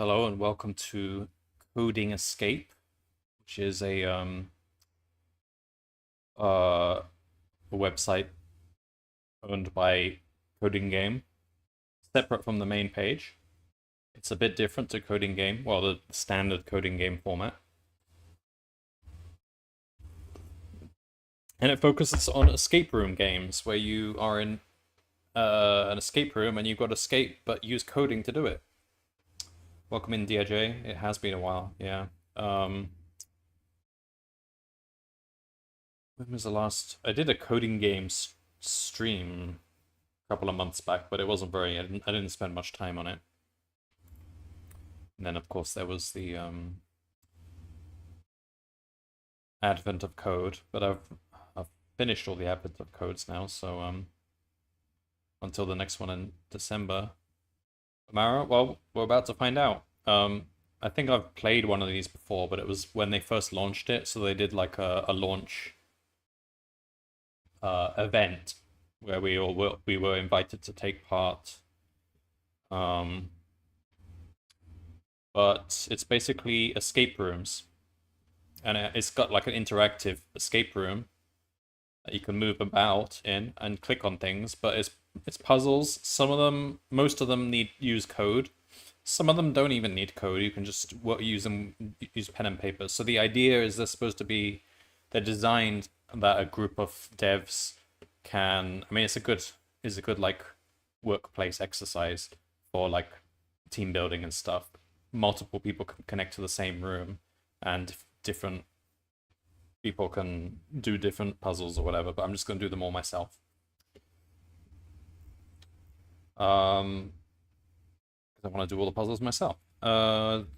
Hello and welcome to Coding Escape, which is a website owned by CodinGame, separate from the main page. It's a bit different to CodinGame, well, the standard CodinGame format. And it focuses on escape room games where you are in an escape room and you've got to escape but use coding to do it. Welcome in, DIJ. It has been a while, yeah. When was the last? I did a CodinGame stream a couple of months back, but it wasn't very. I didn't spend much time on it. And then, of course, there was the advent of code, but I've finished all the advent of codes now. So until the next one in December. Mara, well, we're about to find out. I think I've played one of these before, but it was when they first launched it, so they did like a launch event where we were invited to take part. But it's basically escape rooms, and it's got like an interactive escape room that you can move about in and click on things, but it's puzzles. Some of them, most of them use code. Some of them don't even need code. You can just use pen and paper. So the idea is they're designed that a group of devs can. I mean, it's a good like workplace exercise for like team building and stuff. Multiple people can connect to the same room, and different people can do different puzzles or whatever. But I'm just gonna do them all myself. Because I want to do all the puzzles myself.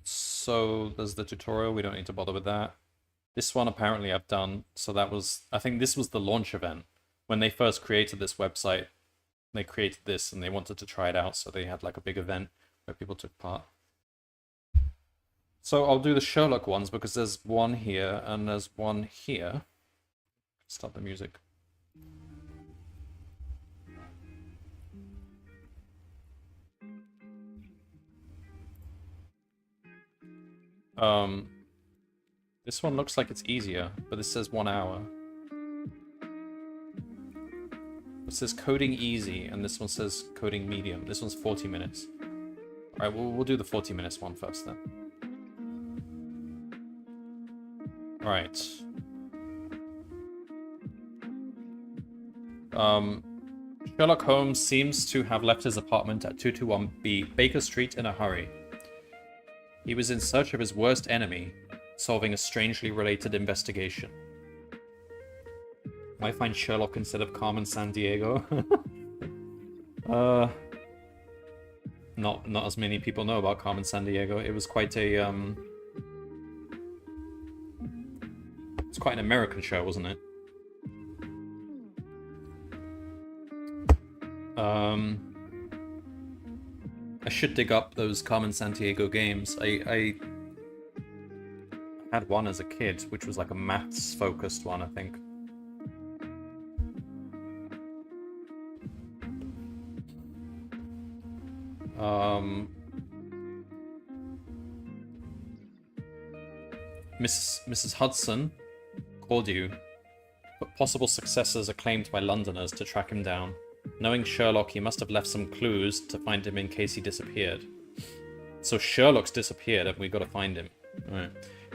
So there's the tutorial. We don't need to bother with that. This one apparently I've done. So I think this was the launch event. When they first created this website, they created this and they wanted to try it out. So they had like a big event where people took part. So I'll do the Sherlock ones because there's one here and there's one here. Stop the music. This one looks like it's easier, but this says 1 hour. It says coding easy, and this one says coding medium. This one's 40 minutes. All right, we'll do the 40 minutes one first then. All right. Sherlock Holmes seems to have left his apartment at 221B Baker Street in a hurry. He was in search of his worst enemy, solving a strangely related investigation. Might find Sherlock instead of Carmen Sandiego. Not as many people know about Carmen Sandiego. It was quite a it's quite an American show, wasn't it? I should dig up those Carmen Sandiego games. I had one as a kid, which was like a maths-focused one, I think. Mrs. Hudson called you, but possible successors are claimed by Londoners to track him down. Knowing Sherlock, he must have left some clues to find him in case he disappeared. So Sherlock's disappeared and we got to find him. All right.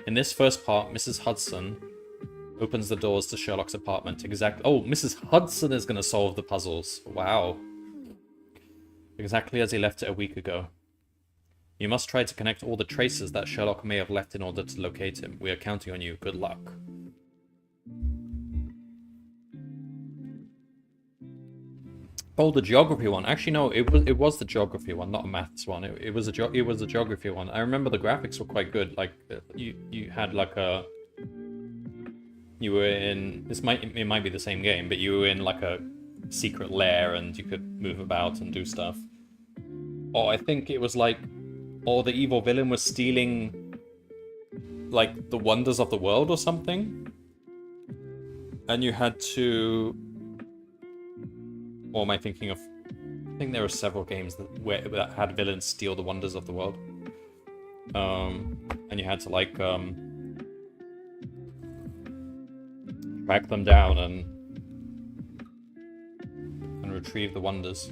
In this first part, Mrs. Hudson opens the doors to Sherlock's apartment. Oh, Mrs. Hudson is going to solve the puzzles. Wow. Exactly as he left it a week ago. You must try to connect all the traces that Sherlock may have left in order to locate him. We are counting on you. Good luck. Oh, the geography one. Actually, no, it was the geography one, not a maths one. It was a geography one. I remember the graphics were quite good. Like you had like you were in it might be the same game, but you were in like a secret lair and you could move about and do stuff. Oh, I think it was like, the evil villain was stealing like the wonders of the world or something, and you had to. Or am I thinking of? I think there were several games that had villains steal the wonders of the world. And you had to like track them down and retrieve the wonders.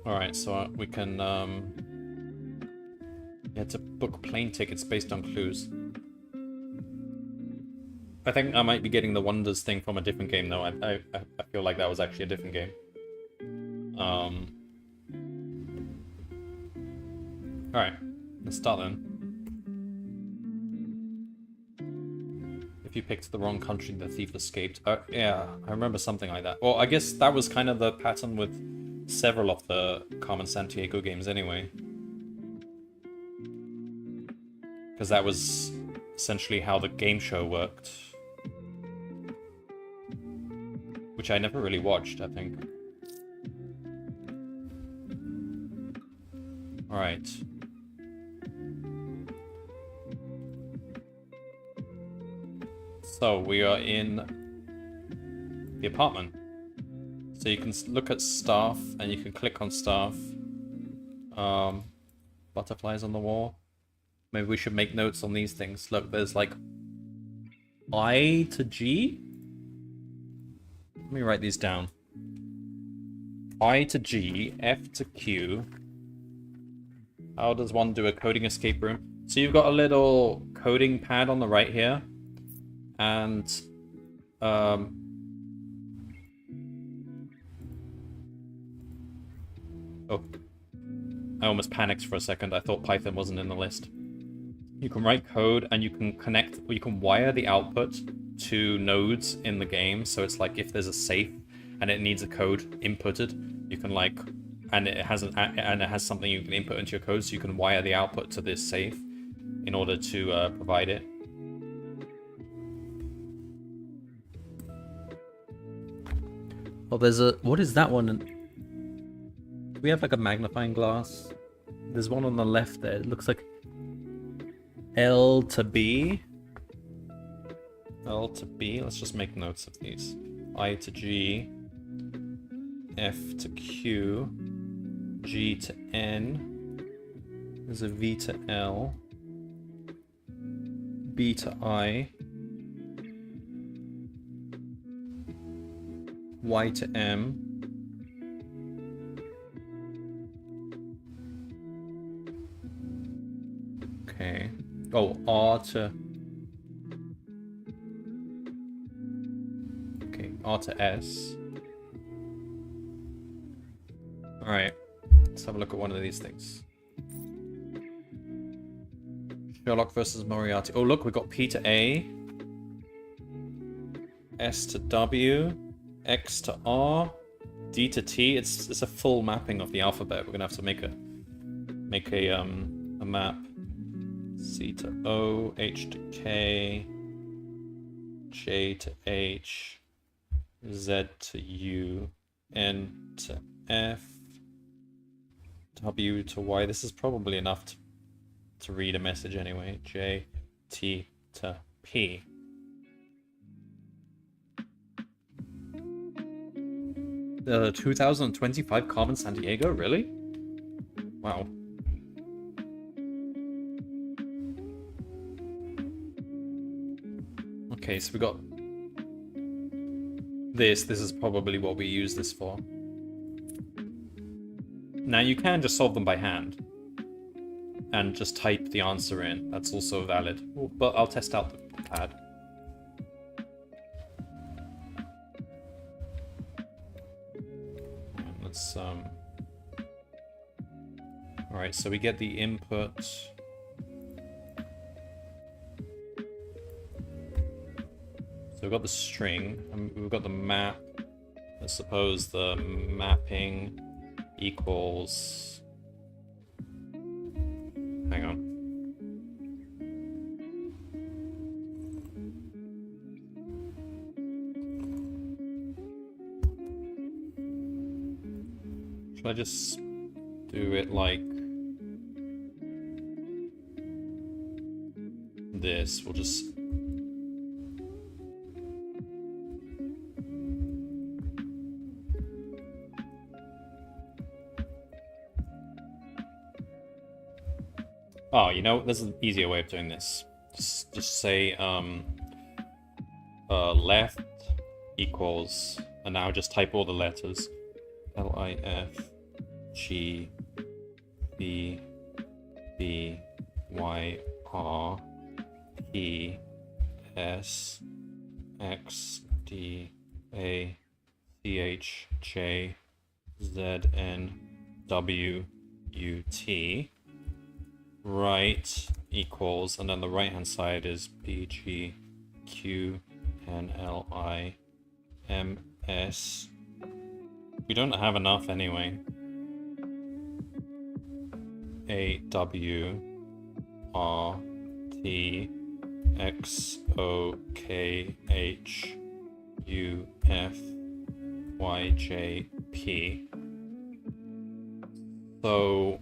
Alright, so we can you had to book plane tickets based on clues. I think I might be getting the wonders thing from a different game though. I feel like that was actually a different game. Alright, let's start then. If you picked the wrong country, the thief escaped. Yeah, I remember something like that. Well, I guess that was kind of the pattern with several of the Carmen Sandiego games anyway. Because that was essentially how the game show worked. Which I never really watched, I think. Alright. So, we are in the apartment. So you can look at staff, and you can click on staff. Butterflies on the wall. Maybe we should make notes on these things. Look, there's like I to G. Let me write these down. I to G, F to Q. How does one do a coding escape room? So you've got a little coding pad on the right here. And oh, I almost panicked for a second. I thought Python wasn't in the list. You can write code and you can connect, or you can wire the output to nodes in the game. So it's like if there's a safe and it needs a code inputted, you can like, and it has something you can input into your code, so you can wire the output to this safe in order to provide it. Oh, there's a... What is that one? Do we have like a magnifying glass? There's one on the left there. It looks like L to B. L to B. Let's just make notes of these. I to G. F to Q. G to N. There's a V to L. B to I. Y to M. Okay. Oh, R to... Okay, R to S. Alright. Let's have a look at one of these things. Sherlock versus Moriarty. Oh, look, we got P to A. S to W. X to R, D to T. It's a full mapping of the alphabet. We're gonna have to make a map. C to O, H to K, J to H, Z to U, N to F, W to Y. This is probably enough to read a message anyway. J, T to P. 2025 Carmen Sandiego? Really? Wow. Okay, so we got this. This is probably what we use this for. Now you can just solve them by hand and just type the answer in. That's also valid. But I'll test out the pad. Alright, so we get the input. So we've got the string, and we've got the map. Let's suppose the mapping equals... Hang on. Should I just do it like this? We'll just... Oh, you know, there's an easier way of doing this. Just say left equals, and now just type all the letters. L-I-F G B B Y R P S X D A C H J Z N W U T. Right equals, and then the right hand side is B G Q N L I M S. We don't have enough anyway. A W R T X O K H U F Y J P. So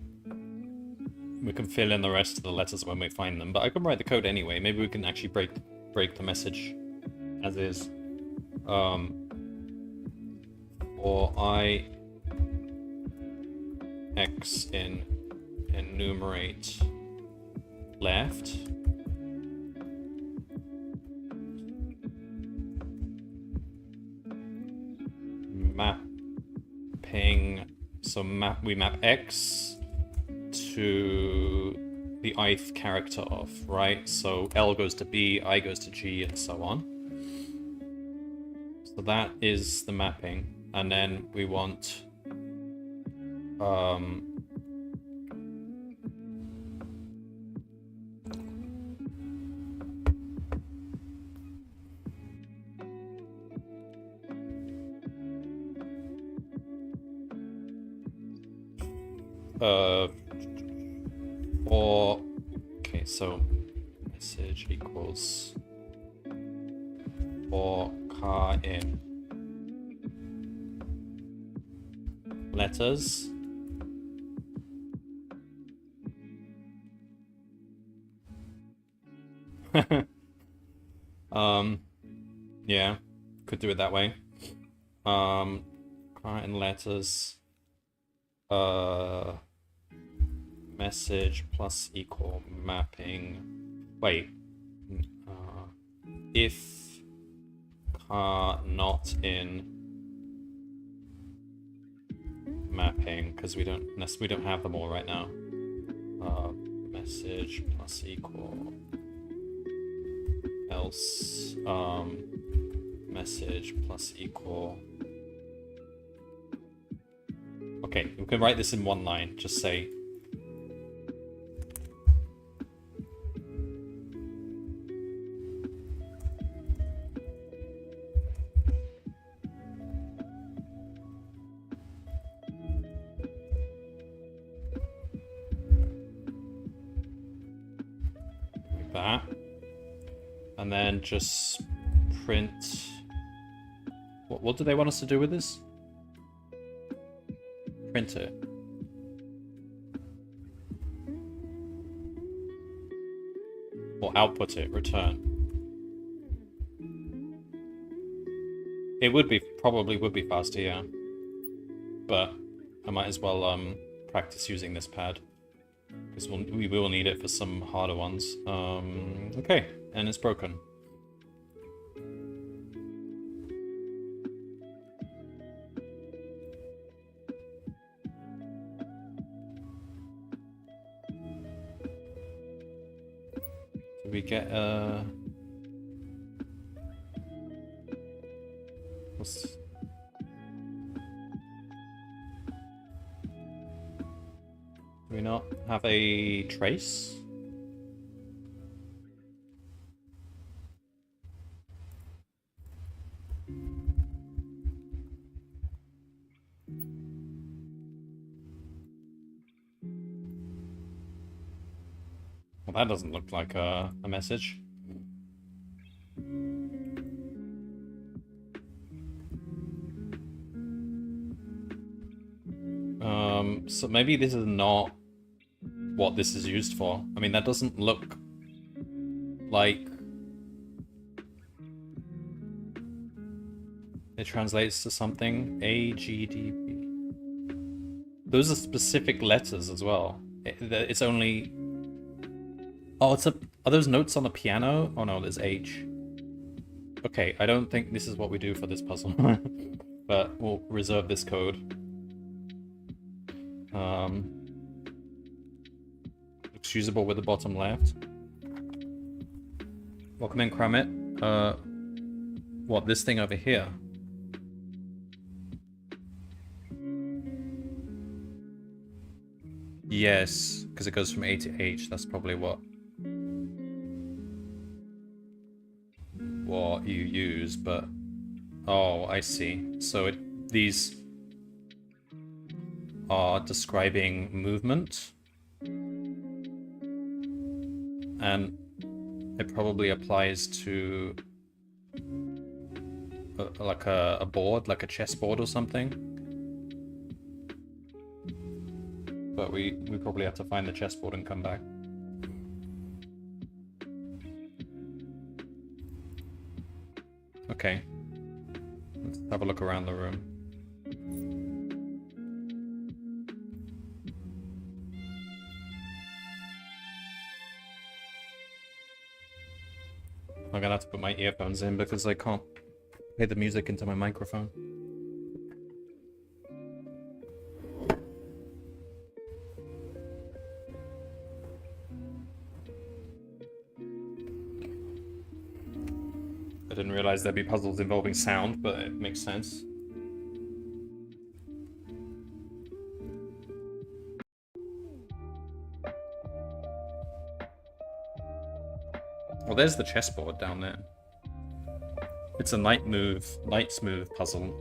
we can fill in the rest of the letters when we find them, but I can write the code anyway. Maybe we can actually break the message as is. For I X in enumerate left. Mapping, so we map X to the ith character of, right? So L goes to B, I goes to G, and so on. So that is the mapping. And then we want for, okay, so message equals for car in letters. Yeah, could do it that way. Car in letters. Message plus equal mapping. Wait. If car not in mapping, because we don't have them all right now. Message plus equal else message plus equal. Okay, we can write this in one line. Just say that, and then just print. What do they want us to do with this? Print it. Or output it, return. It probably would be faster, yeah. But I might as well practice using this pad, because we will need it for some harder ones. Okay, and it's broken. Do we get what's... Do we not have a trace? Well, that doesn't look like a message. So maybe this is not what this is used for. I mean, that doesn't look like it translates to something. AGDB. Those are specific letters as well. It's only Oh, are those notes on the piano? Oh no, there's H. Okay, I don't think this is what we do for this puzzle. But we'll reserve this code. Looks usable with the bottom left. Welcome in, Kramit. What, this thing over here? Yes, because it goes from A to H. That's probably what you use, but... Oh, I see. So these are describing movement. And it probably applies to like a board, like a chessboard or something. But we probably have to find the chessboard and come back. Okay. Let's have a look around the room. I'm gonna have to put my earphones in because I can't play the music into my microphone. I didn't realize there'd be puzzles involving sound, but it makes sense. Well, there's the chessboard down there. It's a night move puzzle.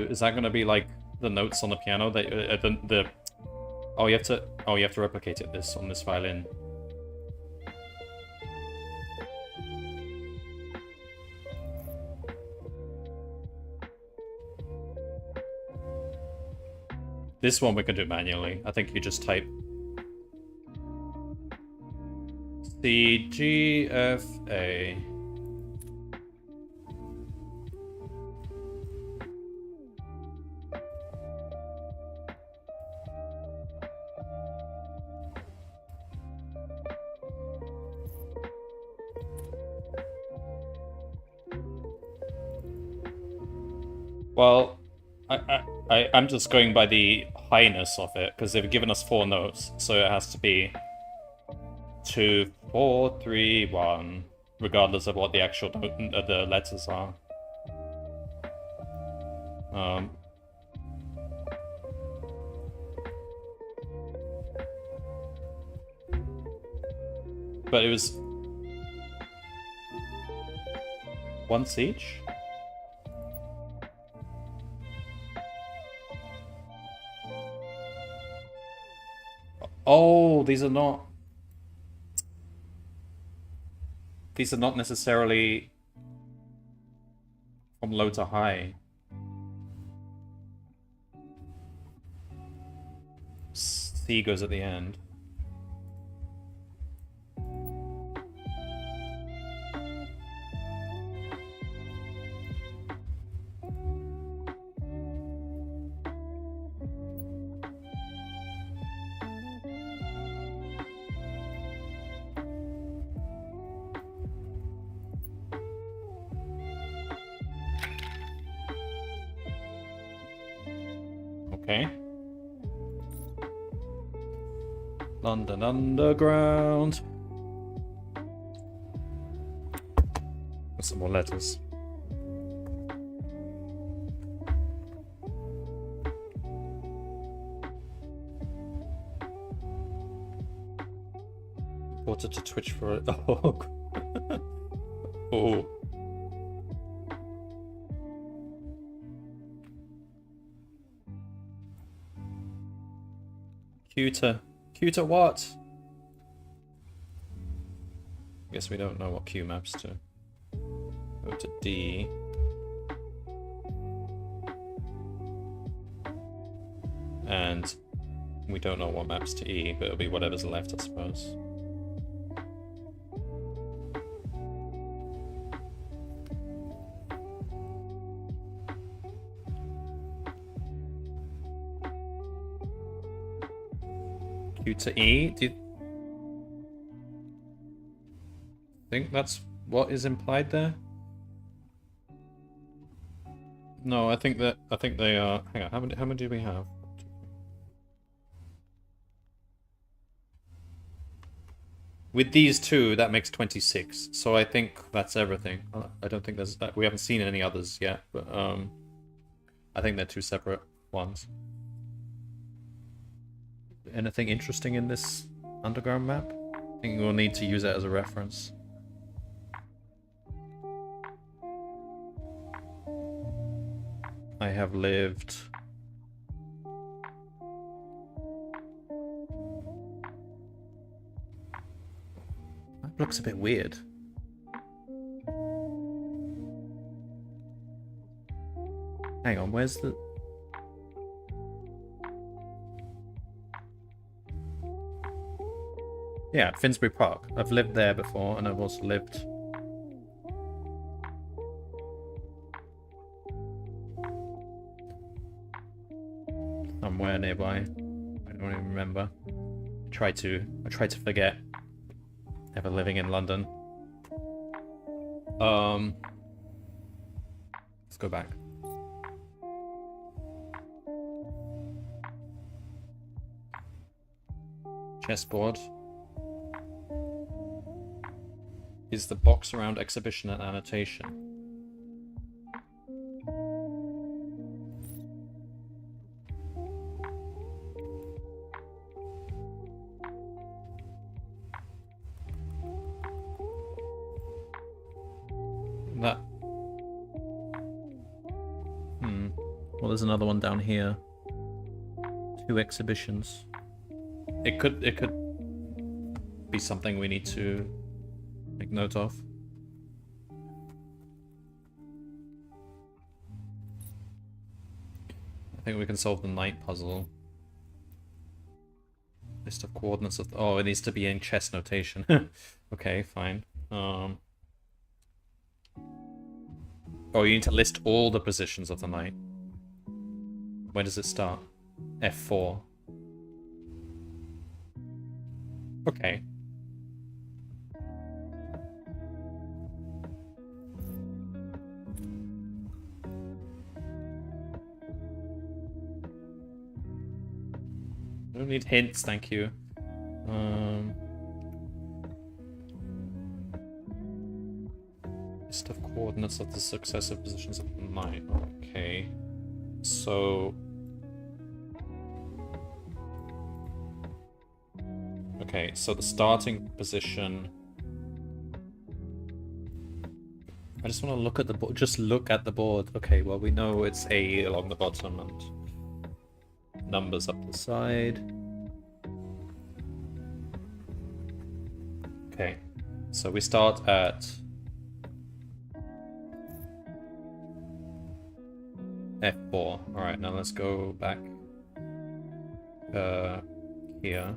Is that gonna be like the notes on the piano that oh, you have to replicate it on this violin. This one we can do manually. I think you just type C, G, F, A. Well, I'm just going by the highness of it, because they've given us 4 notes, so it has to be 2, 4, 3, 1, regardless of what the actual the letters are. But it was once each? Oh, these are not necessarily from low to high. C goes at the end. Okay. London Underground. Got some more letters. Reported to Twitch for it. Oh. Oh. Q to what? Guess we don't know what Q maps to. Go to D. And we don't know what maps to E, but it'll be whatever's left, I suppose. Q to E. Do you think that's what is implied there? No, I think they are. Hang on, how many do we have? With these two, that makes 26. So I think that's everything. I don't think there's that. We haven't seen any others yet, but I think they're two separate ones. Anything interesting in this underground map? I think we'll need to use it as a reference. I have lived. That looks a bit weird. Hang on, where's the... Yeah, Finsbury Park. I've lived there before, and I've also lived... somewhere nearby. I don't even remember. I try to forget. Ever living in London. Let's go back. Chessboard. Is the box around exhibition and annotation? That. Well, there's another one down here. 2 exhibitions. It could be something we need to make note of. I think we can solve the night puzzle. List of coordinates of... Oh, it needs to be in chess notation. Okay, fine. Oh, you need to list all the positions of the knight. When does it start? F4. Okay. I don't need hints, thank you. List of coordinates of the successive positions of the knight. Okay. So... Okay, so the starting position... I just want to look at the board. Just look at the board. Okay, well, we know it's A along the bottom and numbers up the side. Okay, so we start at F4. Alright, now let's go back here.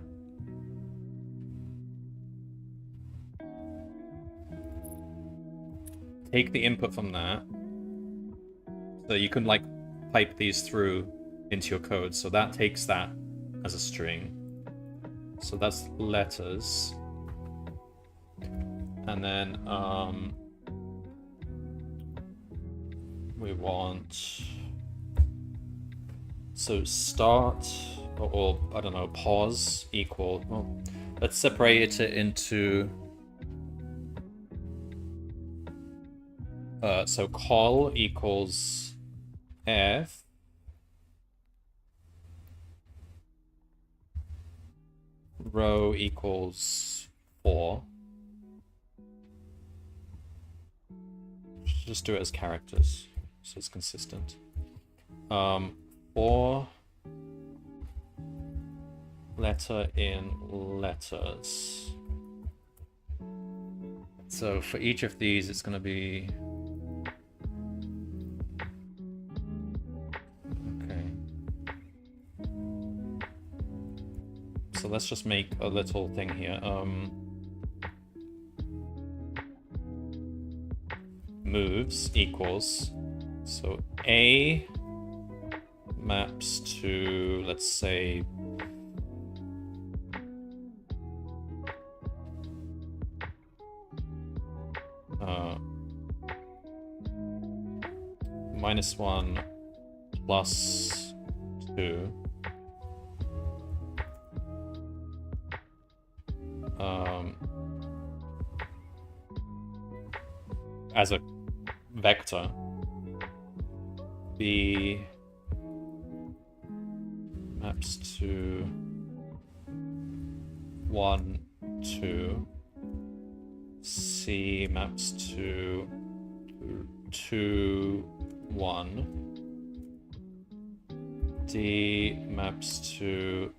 Take the input from that. So you can like pipe these through into your code. So that takes that as a string. So that's letters. And then we want... So start, or I don't know, pause equal... Well, let's separate it into... So call equals F. Row equals 4. Just do it as characters, so it's consistent. 4 letter in letters. So for each of these, it's going to be... So let's just make a little thing here. Moves equals, so A maps to, let's say, -1 plus 2. As a vector, B maps to 1, 2. C maps to 2, 1. D maps to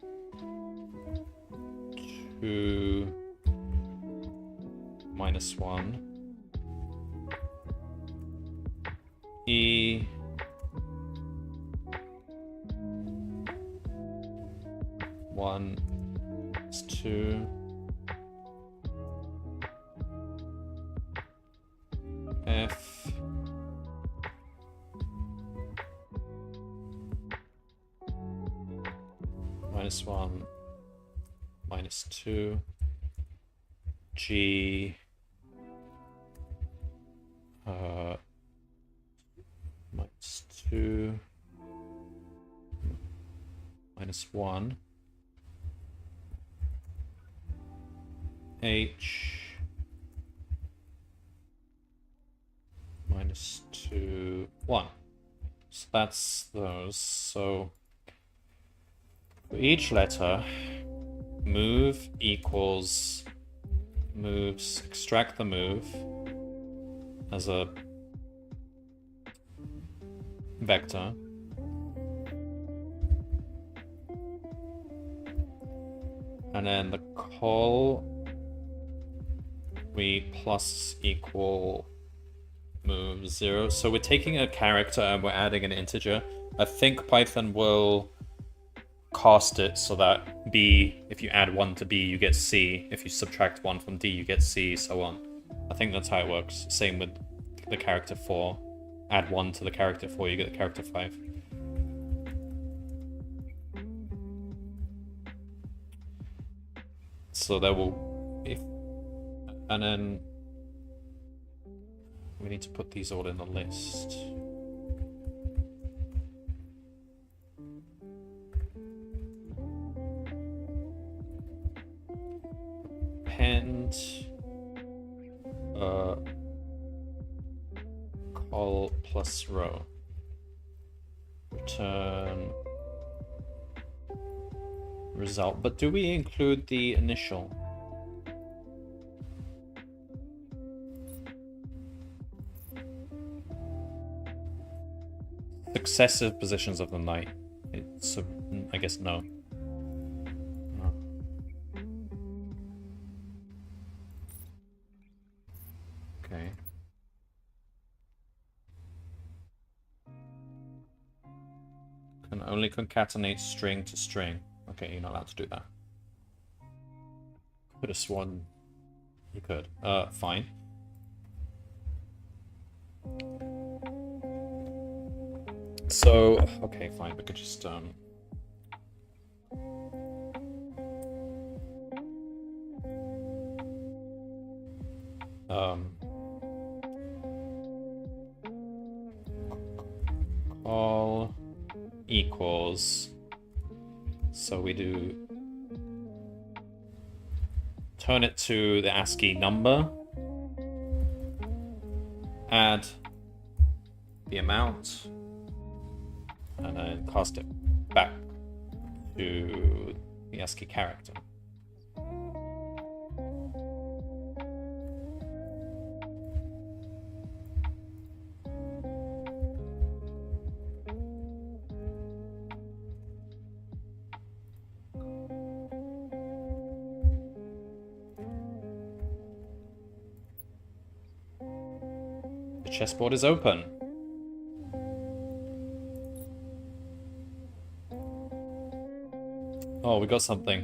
2, -1. E 1 is 2. F -1 -2. G -2 -1. H -2, 1. So that's those. So for each letter, move equals moves, extract the move as a vector. And then the call, we plus equal move 0. So we're taking a character and we're adding an integer. I think Python will cast it so that B, if you add 1 to B, you get C. If you subtract 1 from D, you get C, so on. I think that's how it works. Same with the character 4. Add 1 to the character 4, you get the character 5. So that will... And then we need to put these all in the list. Append call plus row. Return result. But do we include the initial? Successive positions of the knight. It's I guess no. Okay. Can only concatenate string to string. Okay, you're not allowed to do that. Could have sworn you could. Fine. So, okay, fine. We could just call equals, so we do turn it to the ASCII number, add the amount, and then cast it back to the ASCII character. The chessboard is open. Oh, we got something.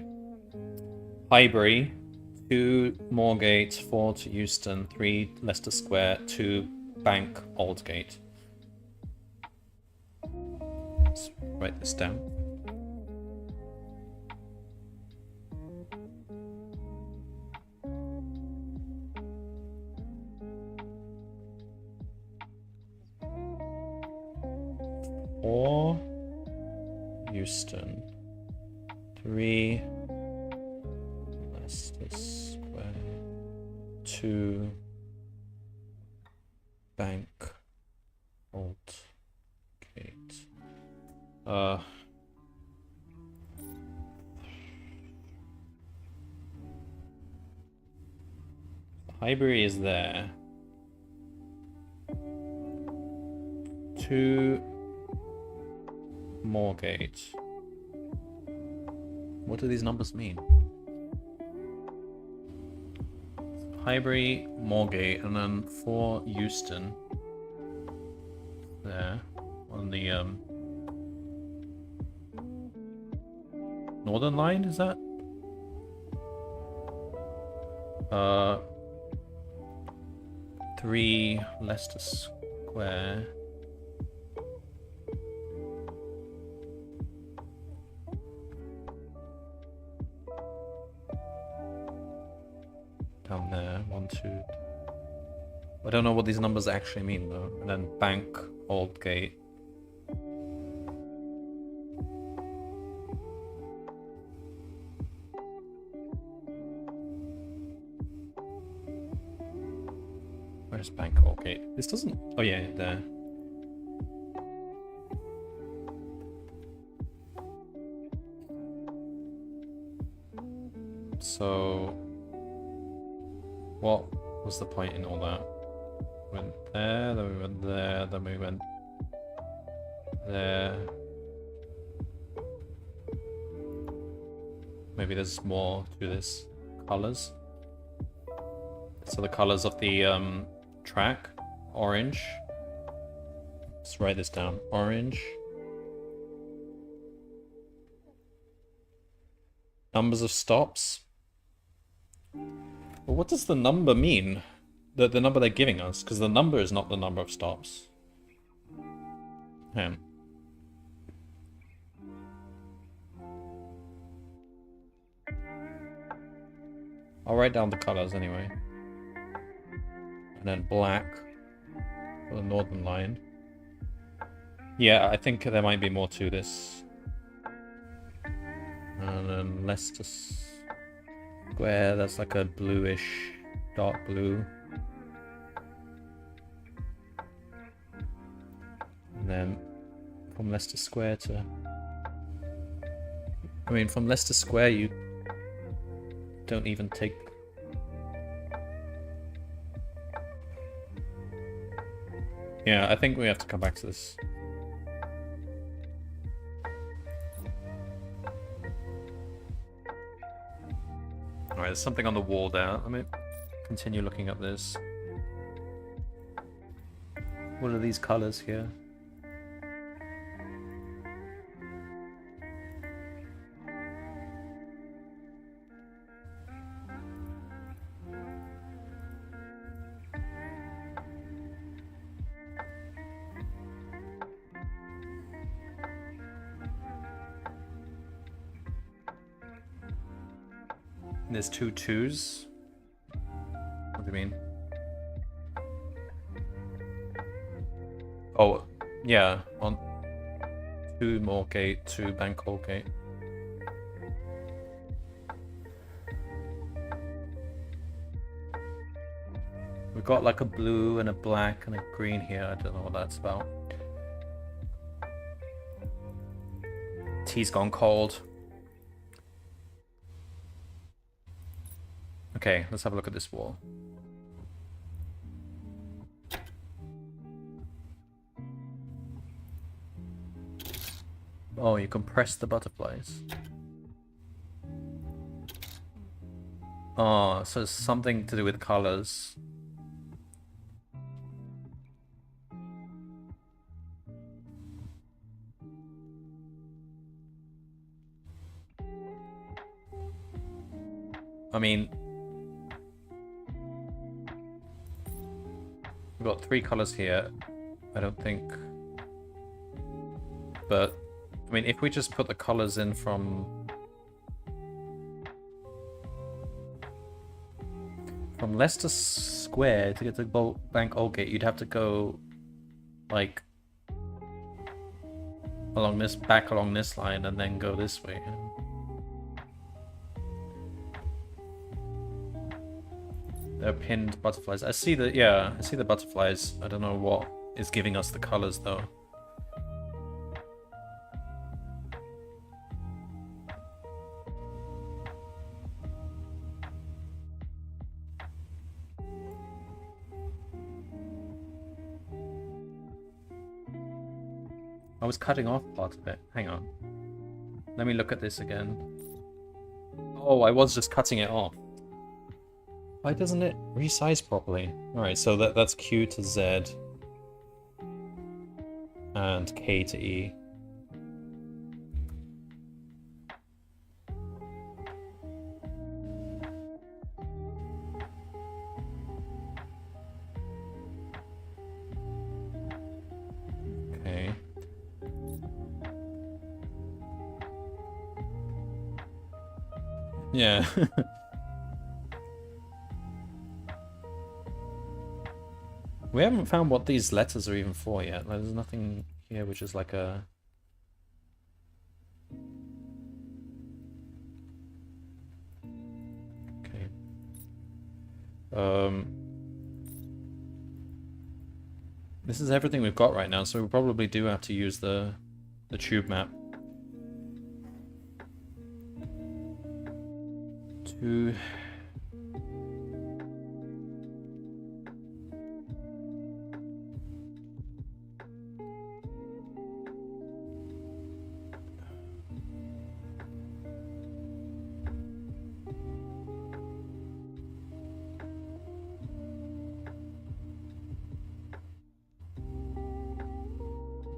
Highbury, 2 Moorgate, 4 to Euston, 3 Leicester Square, 2 Bank Aldgate. Let's write this down. 4 Euston. 3 Leicester Square. 2 Bank Old Gate. Highbury is there. 2 Moorgate. What do these numbers mean? Highbury, Moorgate, and then 4 Euston. There. On the Northern Line, is that? 3 Leicester Square. Down there, 1, 2. I don't know what these numbers actually mean though. And then Bank, Old Gate. Where's Bank, Old Gate? This doesn't... Oh yeah, there. So... what was the point in all that? Went there, then we went there, then we went there. Maybe there's more to this. Colors. So the colors of the track. Orange. Let's write this down. Orange. Numbers of stops. Well, what does the number mean? The number they're giving us, because the number is not the number of stops. Yeah. I'll write down the colors anyway. And then black for the Northern Line. Yeah, I think there might be more to this. And then Leicester Square, that's like a bluish, dark blue. And then from Leicester Square to... I mean, from Leicester Square you don't even take... Yeah, I think we have to come back to this. Alright, there's something on the wall there. Let me continue looking at this. What are these colors here? There's 2 2s. What do you mean? Oh, yeah, on 2 Moorgate, 2 Bank Old Gate. We've got like a blue and a black and a green here. I don't know what that's about. Tea's gone cold. Okay, let's have a look at this wall. Oh, you can press the butterflies. Oh, so it's something to do with colors. I mean... we've got 3 colors here, I don't think. But, I mean, if we just put the colors in from Leicester Square to get to Bank Old Gate, you'd have to go, like, along this, back along this line, and then go this way. They're pinned butterflies. I see the, yeah, I see the butterflies. I don't know what is giving us the colors though. I was cutting off part of it. Hang on. Let me look at this again. Oh, I was just cutting it off. Why doesn't it resize properly? Alright, so that's Q to Z. And K to E. Okay. Yeah. We haven't found what these letters are even for yet. There's nothing here which is like a... Okay. This is everything we've got right now, so we probably do have to use the tube map. To...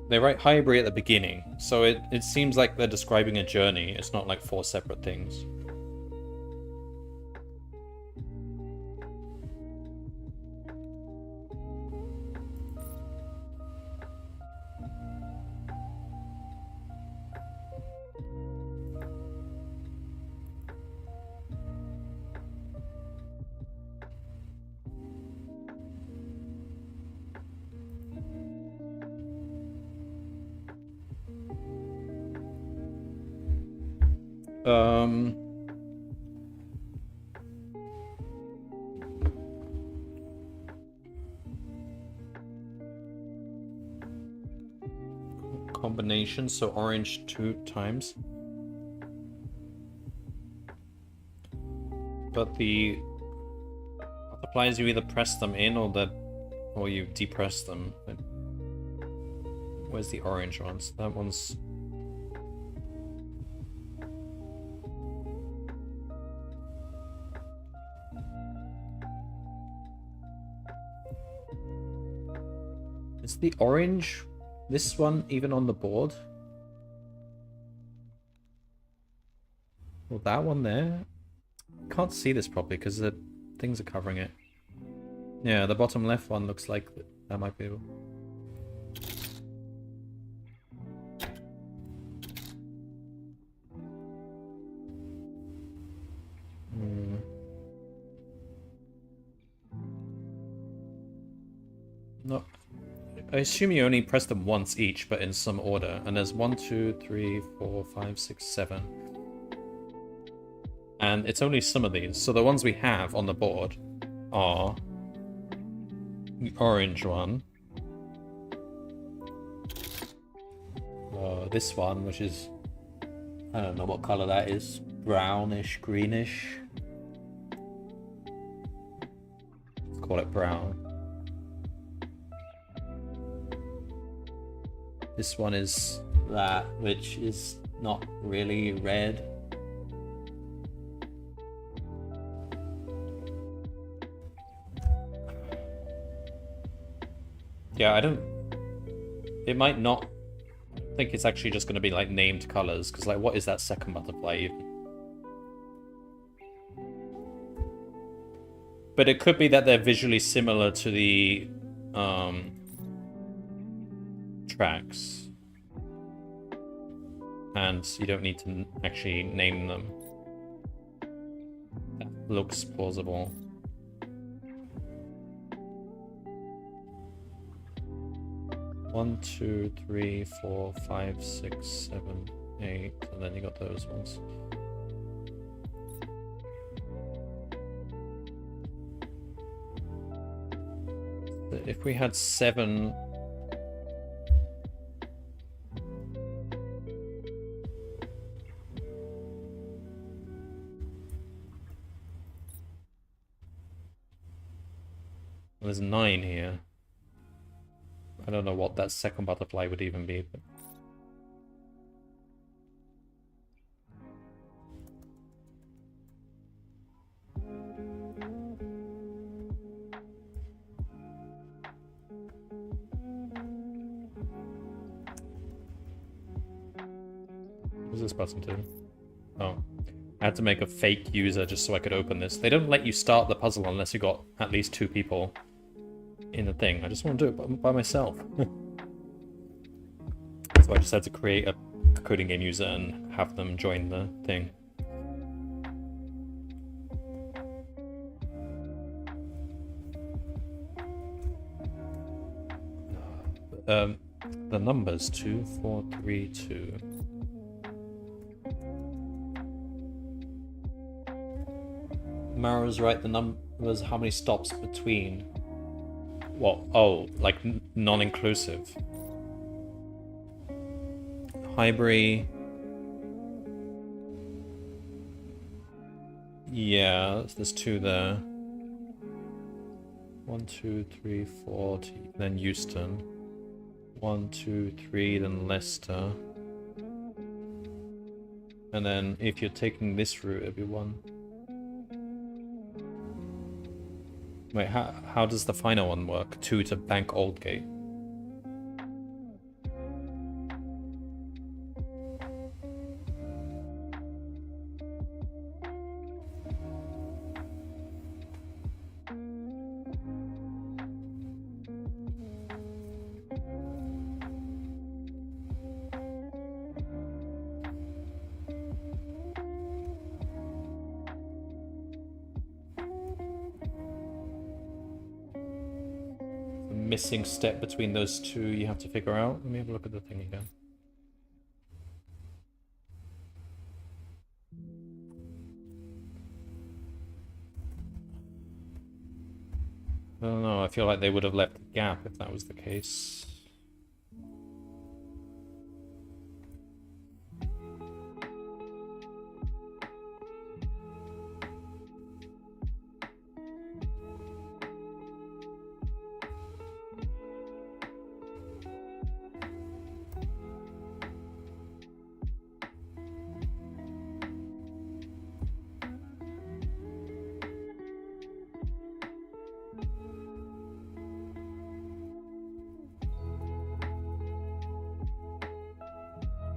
They write Highbury at the beginning, so it seems like they're describing a journey. It's not like 4 separate things. Combination, so orange 2 times. But the butterflies, you either press them in or you depress them. Where's the orange ones? That one's... Is the orange, this one, even on the board? Well, that one there? Can't see this properly because the things are covering it. Yeah, the bottom left one looks like that might be... No. I assume you only press them once each, but in some order. And there's 1, 2, 3, 4, 5, 6, 7. And it's only some of these. So the ones we have on the board are the orange one. This one, which is... I don't know what color that is. Brownish, greenish. Let's call it brown. This one is that, which is not really red. Yeah, I don't... It might not... I think it's actually just going to be like named colors, because like what is that second butterfly even? But it could be that they're visually similar to the tracks. And you don't need to actually name them. That looks plausible. 1, 2, 3, 4, 5, 6, 7, 8, and then you got those ones. If we had 7... There's 9 here. I don't know what that second butterfly would even be, but... What's this button do? Oh. I had to make a fake user just so I could open this. They don't let you start the puzzle unless you got at least 2 people in the thing. I just want to do it by myself. So I just had to create a CodinGame user and have them join the thing. The numbers 2, 4, 3, 2. Mara's right, the numbers, how many stops between? What? Oh, like non-inclusive. Highbury. Yeah, there's 2 there. 1, 2, 3, 4, then Euston. 1, 2, 3, then Leicester. And then if you're taking this route, it'd be 1. Wait, how does the final one work? 2 to Bank Aldgate. Missing step between those 2 you have to figure out. Let me have a look at the thing again. I don't know, I feel like they would have left a gap if that was the case.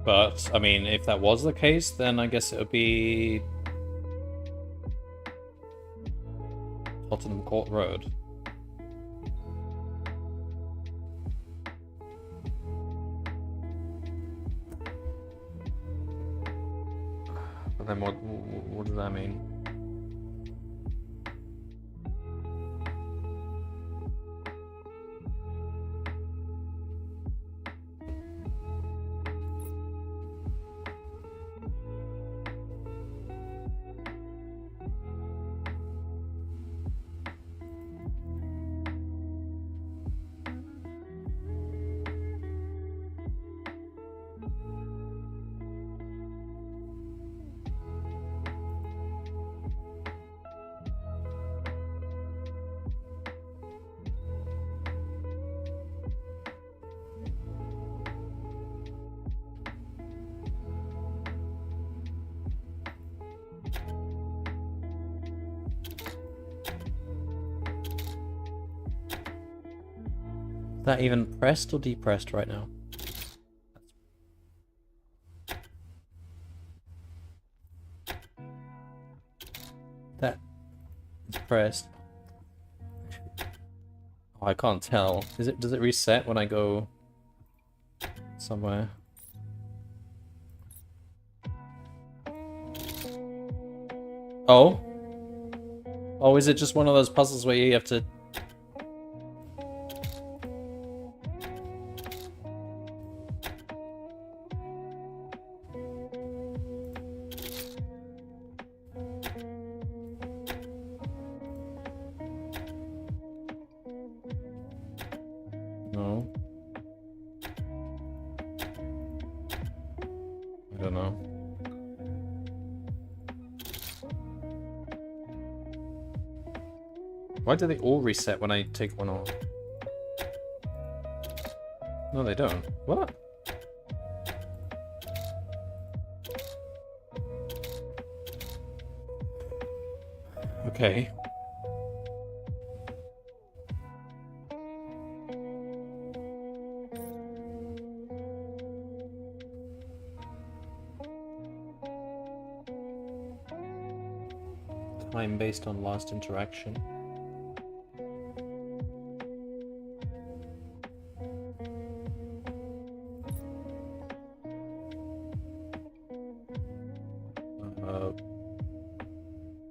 But, I mean, if that was the case, then I guess it would be Tottenham Court Road. But then what does that mean? That even pressed or depressed right now? That is pressed. Oh, I can't tell. Does it reset when I go somewhere? Oh? Oh, is it just one of those puzzles where you have to... No. I don't know. Why do they all reset when I take one off? No, they don't. What? Okay. Time based on last interaction.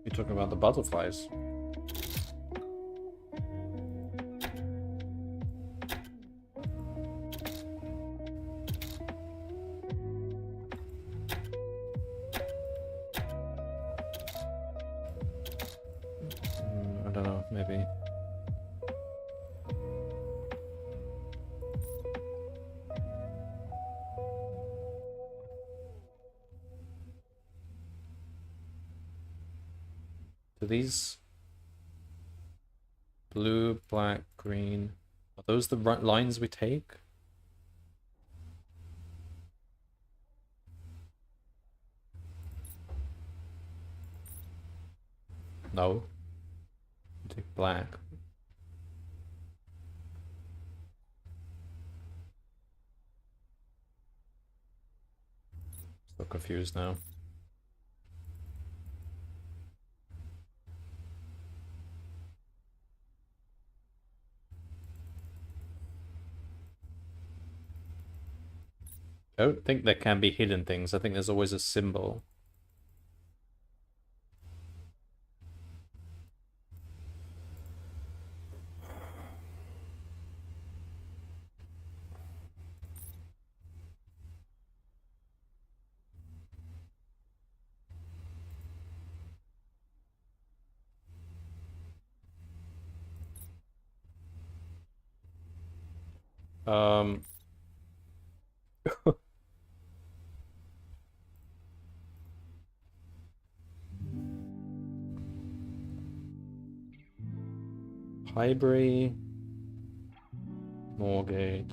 You're talking about the butterflies. I don't know, maybe. Do these blue, black, green, are those the right lines we take? No. We take black. So confused now. I don't think there can be hidden things. I think there's always a symbol. Highbury, Moorgate.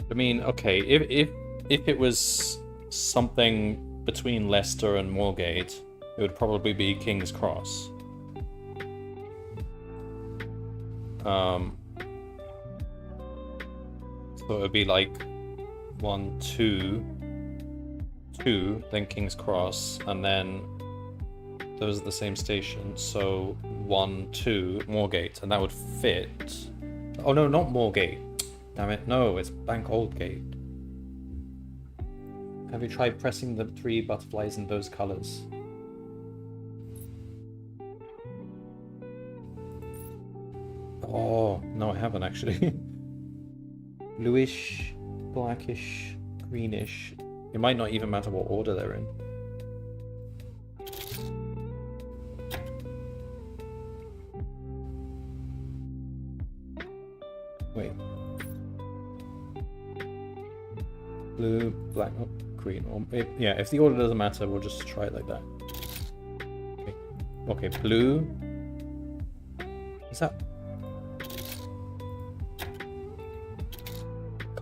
I mean, okay, if it was something between Leicester and Moorgate, it would probably be King's Cross. So it would be like 1, 2, 2, then King's Cross, and then those are the same station. So 1, 2, Moorgate, and that would fit. Oh no, not Moorgate. Damn it, no, it's Bank Oldgate. Have you tried pressing the 3 butterflies in those colors? Oh, no, I haven't actually. Bluish, blackish, greenish. It might not even matter what order they're in. Wait. Blue, black, oh, green. Or, yeah, if the order doesn't matter, we'll just try it like that. Okay, okay, blue. Is that...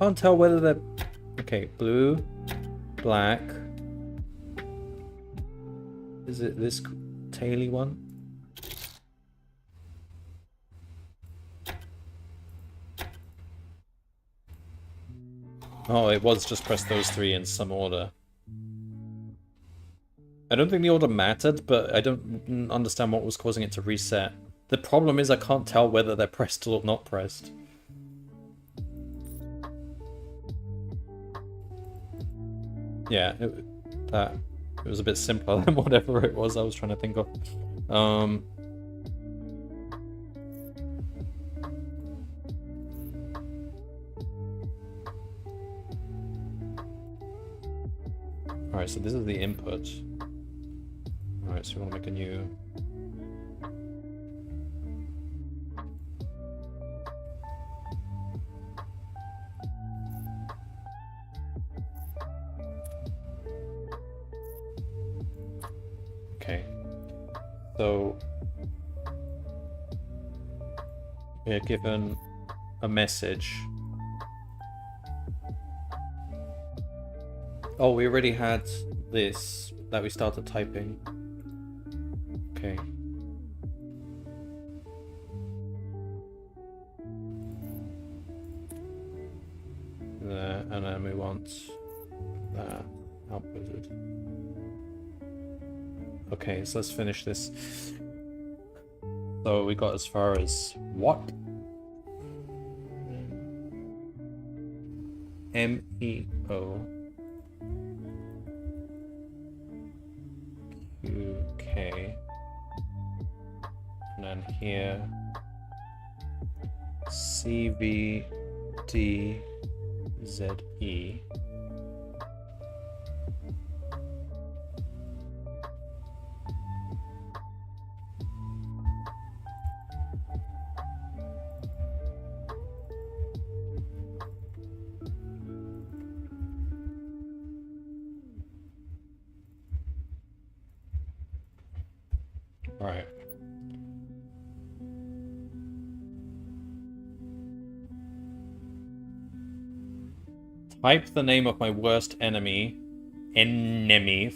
Can't tell whether they're... Okay, blue, black. Is it this taily one? Oh, it was just press those 3 in some order. I don't think the order mattered, but I don't understand what was causing it to reset. The problem is I can't tell whether they're pressed or not pressed. Yeah, that It was a bit simpler than whatever it was I was trying to think of. Alright, so this is the input. Alright, so we want to make a new... Okay. So... we're given a message. Oh, we already had this that we started typing. Okay. There, and then we want that outputted. Okay, so let's finish this. So we got as far as what? MEO. QK. And then here CVDZE. All right. Type the name of my worst enemy,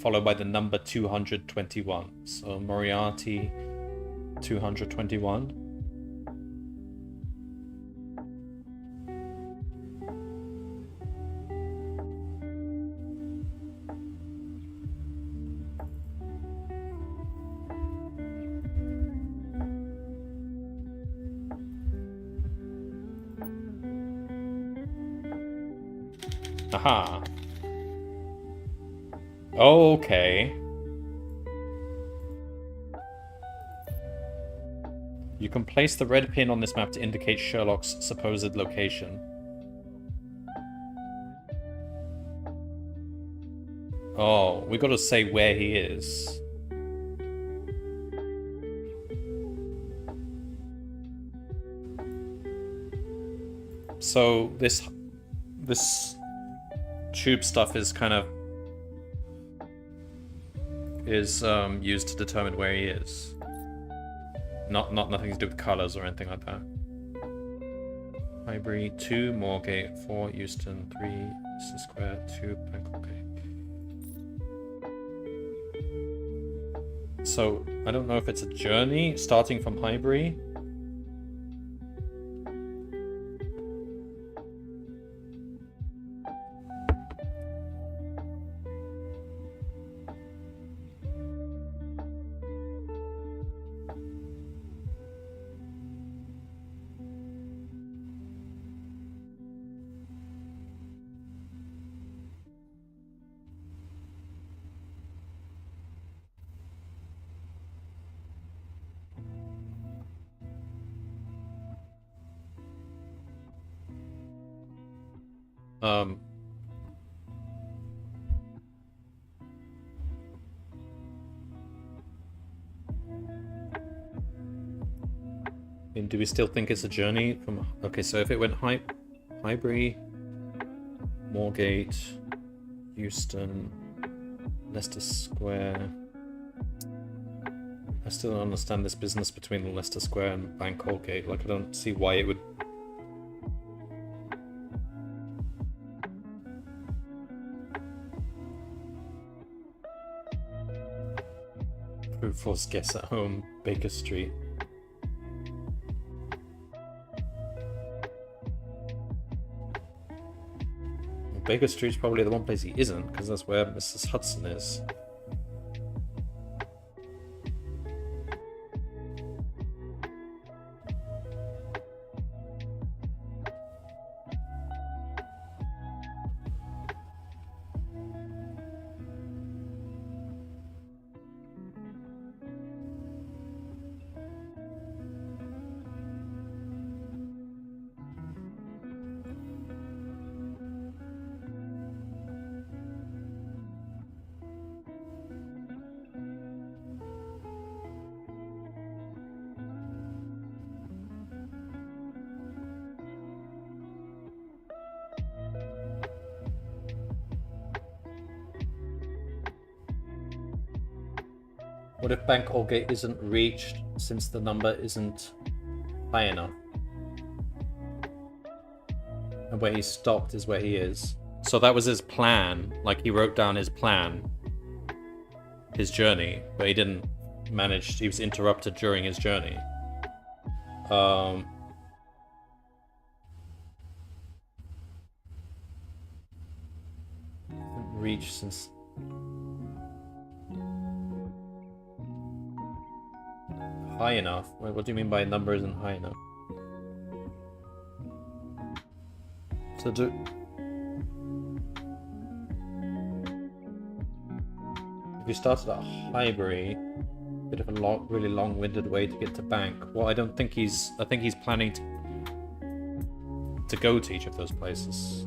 followed by the number 221. So Moriarty 221. Aha. Okay. You can place the red pin on this map to indicate Sherlock's supposed location. Oh, we gotta say where he is. So this tube stuff is kind of used to determine where he is. Nothing to do with colors or anything like that. Highbury 2, Moorgate 4, Euston 3, Euston Square 2, Bangkok. Okay. So I don't know if it's a journey starting from Highbury. Do we still think it's a journey from... Okay, so if it went Highbury, Moorgate, Euston, Leicester Square... I still don't understand this business between Leicester Square and Bangkok Gate. Like, I don't see why it would... Brute force guess at home, Baker Street. Baker Street's probably the one place he isn't, because that's where Mrs. Hudson is. What if Bank Aldgate isn't reached since the number isn't high enough? And where he stopped is where he is. So that was his plan. Like, he wrote down his plan, his journey, but he didn't manage. He was interrupted during his journey. Reached since. High enough? Wait, what do you mean by number isn't high enough? So do... If you started at Highbury, bit of a really long-winded way to get to Bank. Well, I don't think he's... I think he's planning to go to each of those places.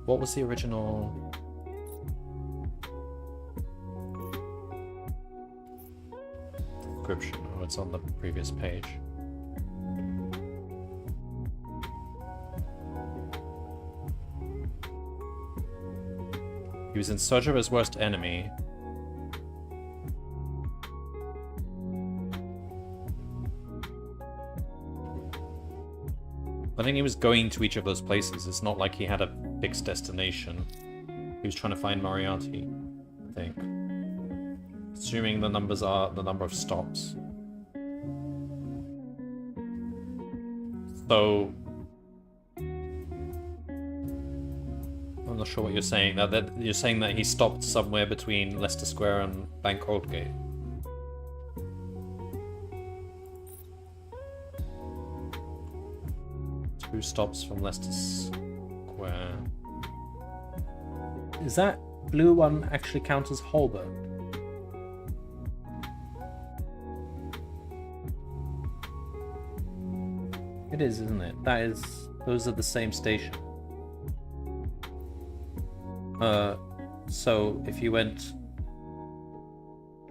What was the original... description? Oh, it's on the previous page. He was in search of his worst enemy. I think he was going to each of those places. It's not like he had a fixed destination. He was trying to find Moriarty, I think. Assuming the numbers are the number of stops. So... I'm not sure what you're saying. That you're saying that he stopped somewhere between Leicester Square and Bank Aldgate. Two stops from Leicester Square. Is that blue one actually count as Holborn? It is, isn't it? That is... those are the same station. So if you went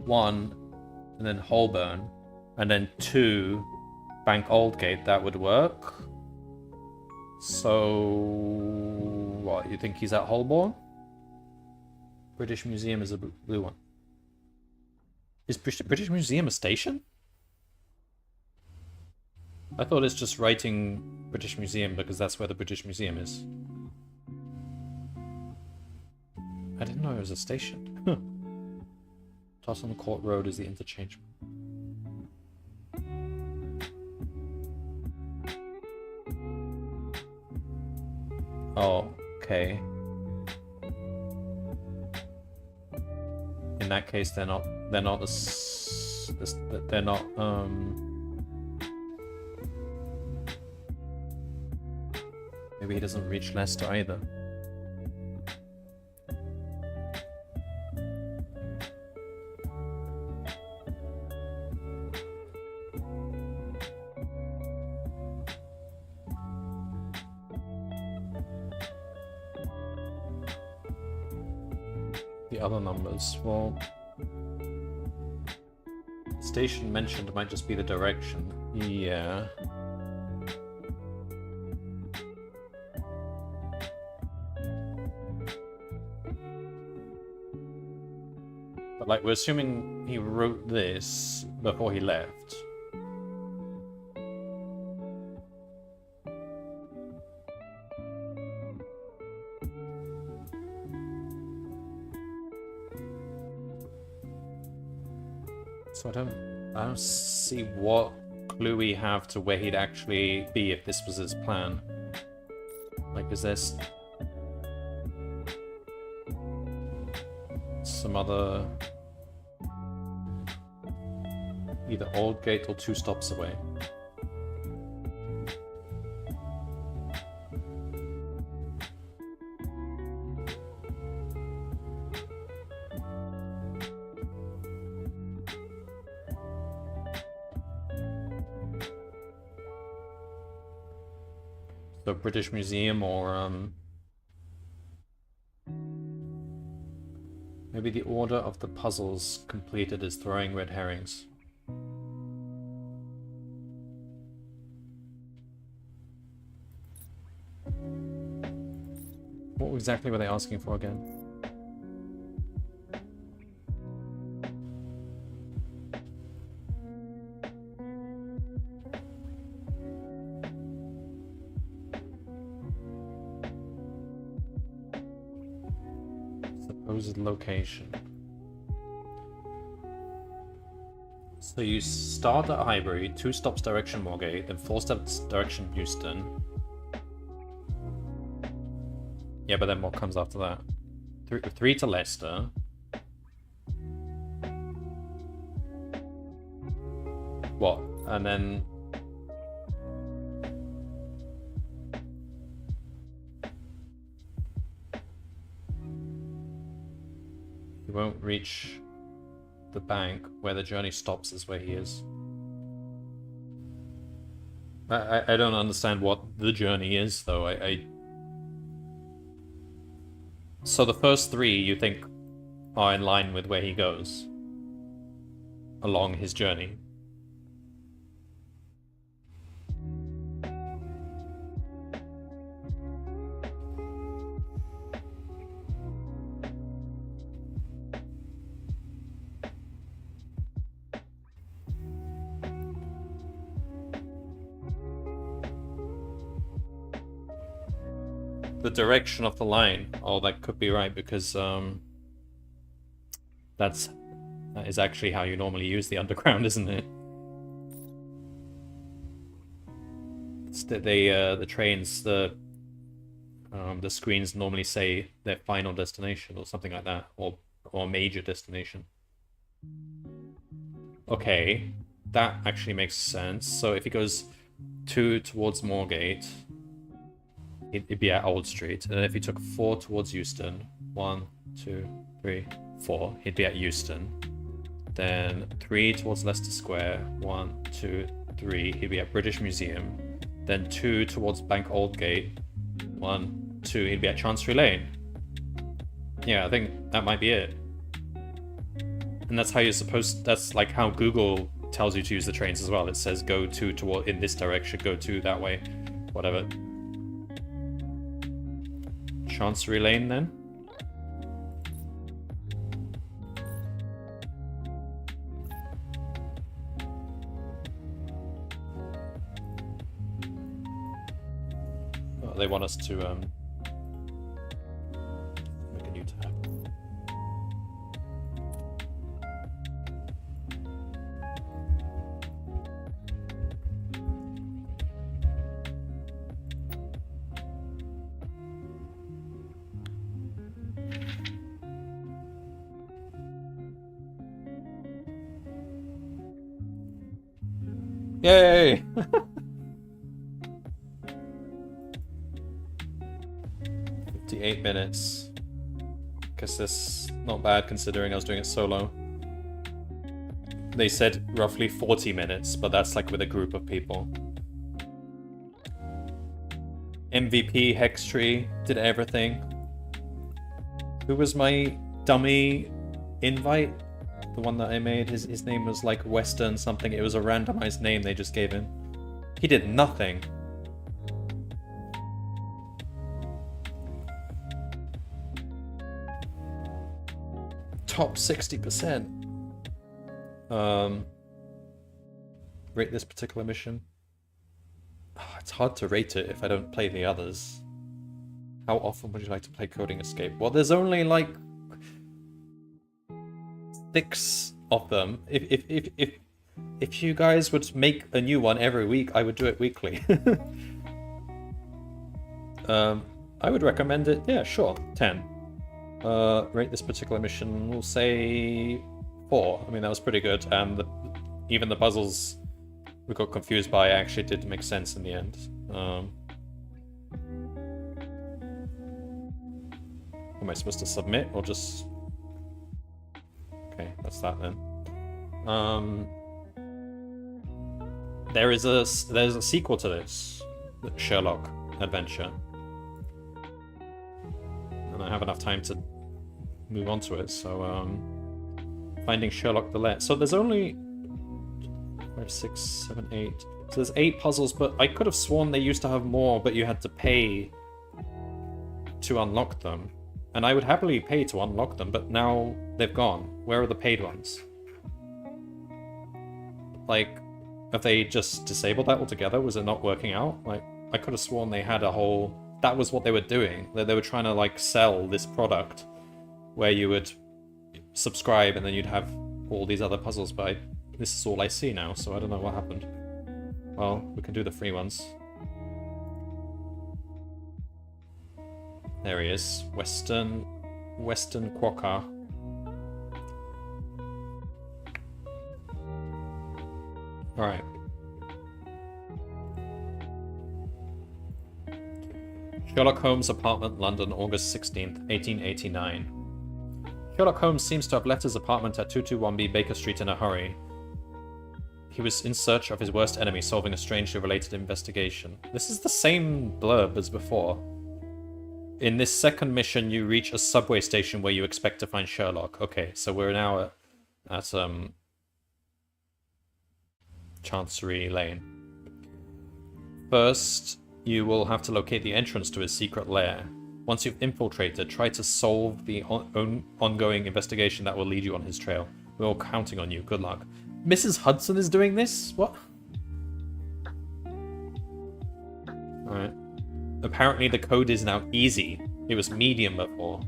1 and then Holborn and then 2 Bank Aldgate, that would work. So what, you think he's at Holborn? British Museum is a blue one. Is British Museum a station? I thought it's just writing British Museum because that's where the British Museum is. I didn't know it was a station. Tottenham Court Road is the interchange. Oh, okay. In that case, they're not maybe he doesn't reach Leicester either. The other numbers, well, station mentioned might just be the direction. Yeah. But like, we're assuming he wrote this before he left. So I don't see what clue we have to where he'd actually be if this was his plan. Like, is there some other... either Aldgate or 2 stops away? The British Museum or maybe the order of the puzzles completed is throwing red herrings. What exactly were they asking for again? Supposed location. So you start at Highbury, 2 stops direction Moorgate, then 4 stops direction Euston. Yeah, but then what comes after that? 3 to Leicester. What? And then... You won't reach the bank where the journey stops is where he is. I don't understand what the journey is, though. So the first 3 you think are in line with where he goes along his journey. The direction of the line. Oh, that could be right, because that is actually how you normally use the underground, isn't it? The trains, the screens normally say their final destination or something like that, or major destination. Okay, that actually makes sense. So if he goes 2 towards Moorgate, it'd be at Old Street. And then if he took 4 towards Euston, 1, 2, 3, 4, he'd be at Euston. Then 3 towards Leicester Square, 1, 2, 3, he'd be at British Museum. Then 2 towards Bank Aldgate, 1, 2, he'd be at Chancery Lane. Yeah, I think that might be it. And that's how you're supposed... That's like how Google tells you to use the trains as well. It says go 2 toward in this direction, go 2 that way, whatever. Chancery Lane, then? Oh, they want us to make a new tab. Yay! 58 minutes. Guess that's not bad considering I was doing it solo. They said roughly 40 minutes, but that's like with a group of people. MVP, Hextree, did everything. Who was my dummy invite? The one that I made, his name was like Western something. It was a randomized name they just gave him. He did nothing. Top 60%. Rate this particular mission. Oh, it's hard to rate it if I don't play the others. How often would you like to play Coding Escape? Well, there's only like 6 of them. If you guys would make a new one every week, I would do it weekly. I would recommend it. Yeah, sure. 10. Rate this particular mission, we'll say 4. I mean, that was pretty good, and even the puzzles we got confused by actually did make sense in the end. Am I supposed to submit or just... Okay, that's that then. There's a sequel to this, Sherlock Adventure, and I have enough time to move on to it. So finding Sherlock the Let. So there's only 5, 6, 7, 8. So there's 8 puzzles, but I could have sworn they used to have more, but you had to pay to unlock them. And I would happily pay to unlock them, but now they've gone. Where are the paid ones? Like, have they just disabled that altogether? Was it not working out? Like, I could have sworn they had a whole... That was what they were doing. They were trying to, like, sell this product where you would subscribe and then you'd have all these other puzzles, but this is all I see now, so I don't know what happened. Well, we can do the free ones. There he is. Western Quokka. Alright. Sherlock Holmes' apartment, London, August 16th, 1889. Sherlock Holmes seems to have left his apartment at 221B Baker Street in a hurry. He was in search of his worst enemy, solving a strangely related investigation. This is the same blurb as before. In this second mission, you reach a subway station where you expect to find Sherlock. Okay, so we're now at Chancery Lane. First, you will have to locate the entrance to his secret lair. Once you've infiltrated, try to solve the ongoing investigation that will lead you on his trail. We're all counting on you. Good luck. Mrs. Hudson is doing this? What? Alright. Apparently the code is now easy. It was medium before.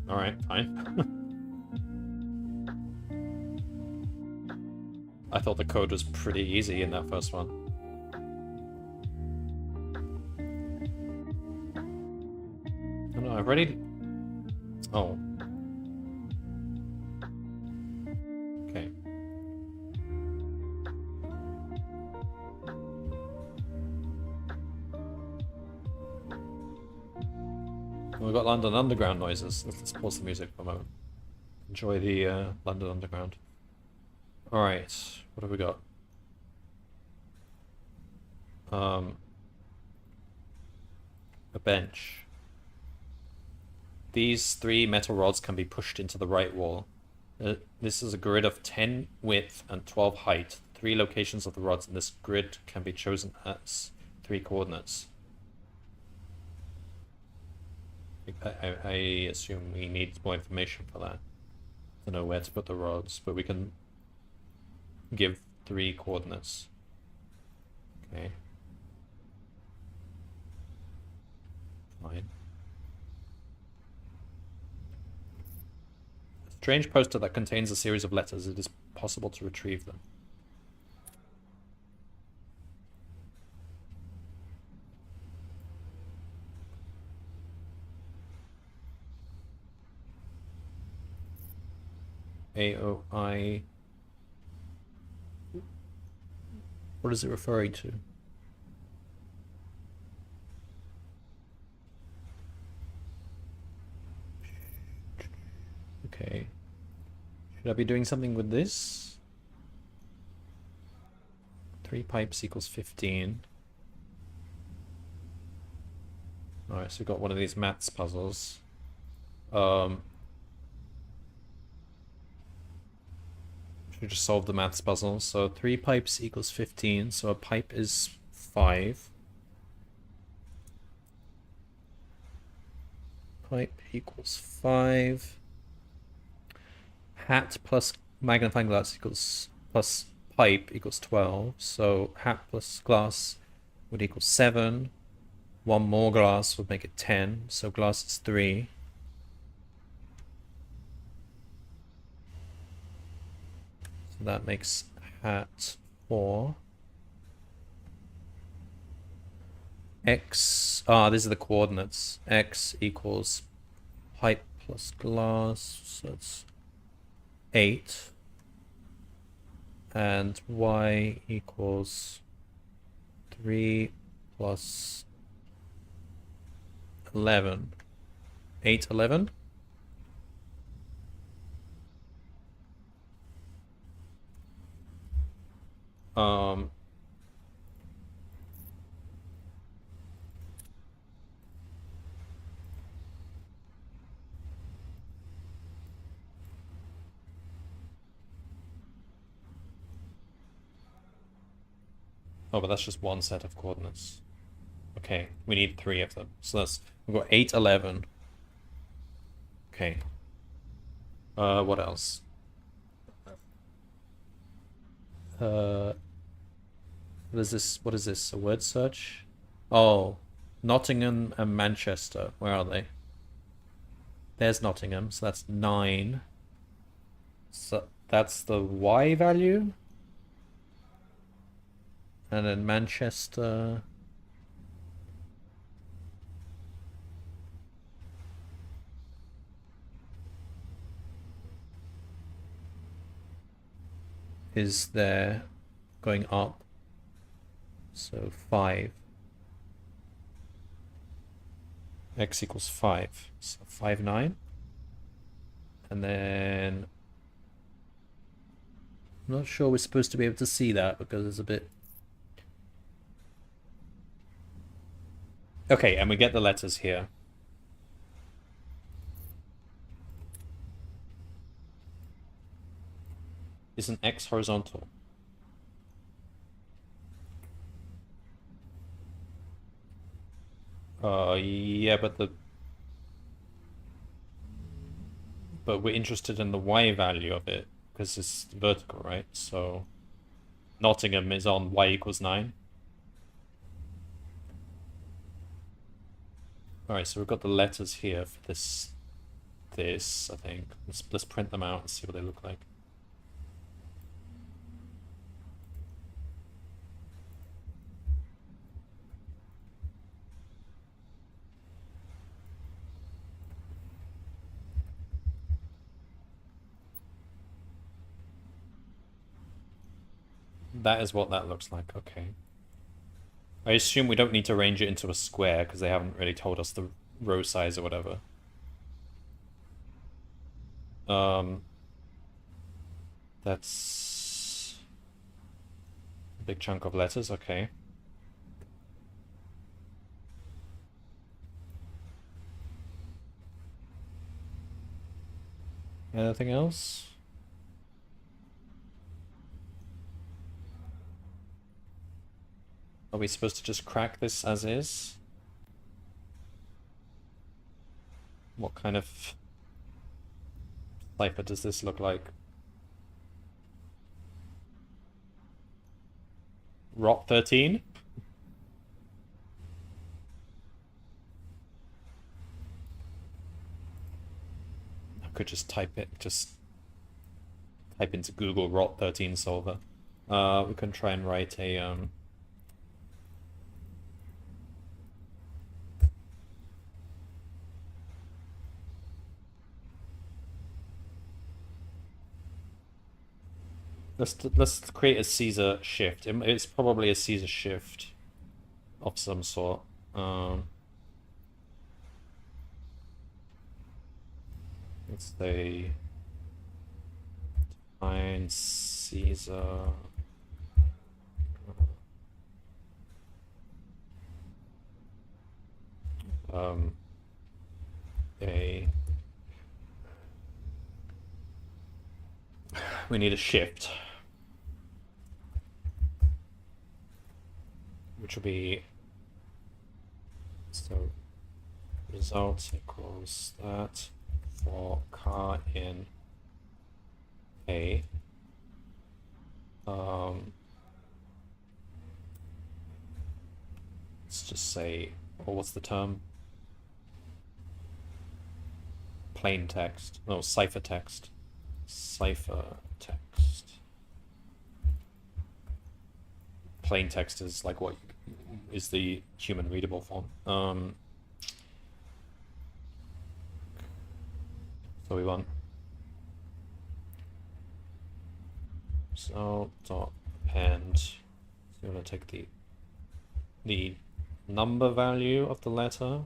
Alright, fine. I thought the code was pretty easy in that first one. Oh no, I've already... Oh. Okay. We've got London Underground noises. Let's pause the music for a moment. Enjoy the London Underground. Alright, what have we got? A bench. These 3 metal rods can be pushed into the right wall. This is a grid of 10 width and 12 height. 3 locations of the rods in this grid can be chosen as 3 coordinates. I assume we need more information for that to know where to put the rods, but we can give 3 coordinates. Okay. Fine. A strange poster that contains a series of letters. It is possible to retrieve them. AOI. What is it referring to? Okay. Should I be doing something with this? 3 pipes equals 15. Alright, so we've got one of these maths puzzles. Should just solve the maths puzzle. So 3 pipes equals 15. So a pipe is 5. Pipe equals 5. Hat plus magnifying glass equals plus pipe equals 12. So hat plus glass would equal 7. 1 more glass would make it 10. So glass is 3. So that makes hat 4. X, these are the coordinates. X equals pipe plus glass, so it's 8. And Y equals 3 plus 11. 8, 11? Oh, but that's just one set of coordinates. Okay, we need 3 of them. So we've got 8, 11. Okay. What else? What is this? What is this? A word search? Oh, Nottingham and Manchester. Where are they? There's Nottingham, so that's 9. So that's the Y value. And then Manchester is there going up. So 5. X equals 5. So 5, 9. And then I'm not sure we're supposed to be able to see that because it's a bit... Okay, and we get the letters here. Isn't X horizontal? Yeah, but we're interested in the Y value of it because it's vertical, right? So Nottingham is on Y equals 9. Alright, so we've got the letters here for this, I think. Let's print them out and see what they look like. That is what that looks like, okay. I assume we don't need to arrange it into a square because they haven't really told us the row size or whatever. That's a big chunk of letters, okay. Anything else? Are we supposed to just crack this as is? What kind of cipher does this look like? Rot 13? I could just type into Google Rot 13 solver. We can try and write a let's create a Caesar shift. It's probably a Caesar shift of some sort. Let's say define Caesar. We need a shift, which will be so results equals that for car in A. Let's just say, or what's the term? Plain text. No, cipher text. Cipher text. Plain text is like what is the human readable form. So we want so dot append. So we're gonna take the number value of the letter.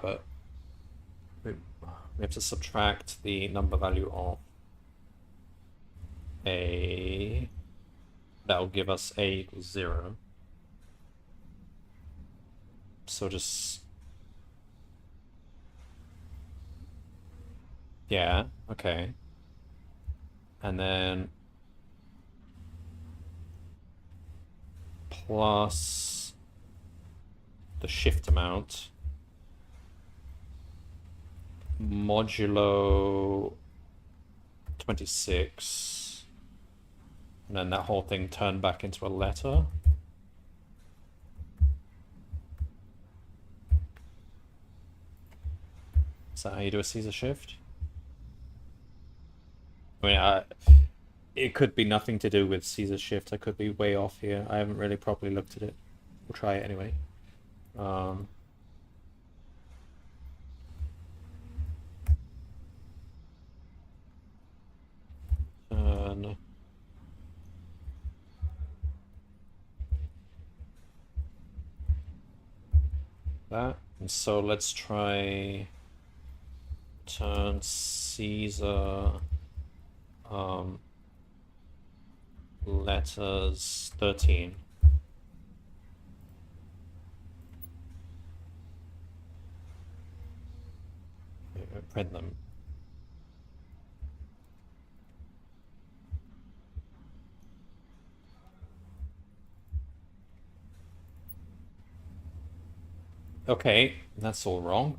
But we have to subtract the number value of A. That'll give us A equals 0. So just... Yeah, okay. And then... plus the shift amount modulo 26, and then that whole thing turned back into a letter. Is that how you do a Caesar shift? I mean, it could be nothing to do with Caesar shift. I could be way off here. I haven't really properly looked at it. We'll try it anyway. Turn that. And so let's try turn Caesar letters 13. Print them. Okay, that's all wrong.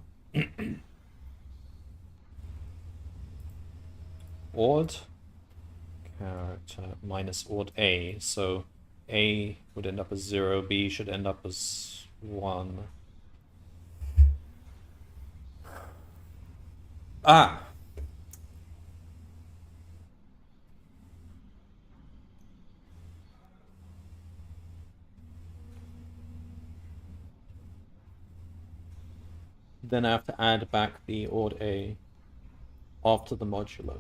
Odd character minus odd A, so A would end up as 0, B should end up as 1. Ah! Then I have to add back the odd A after the modulo.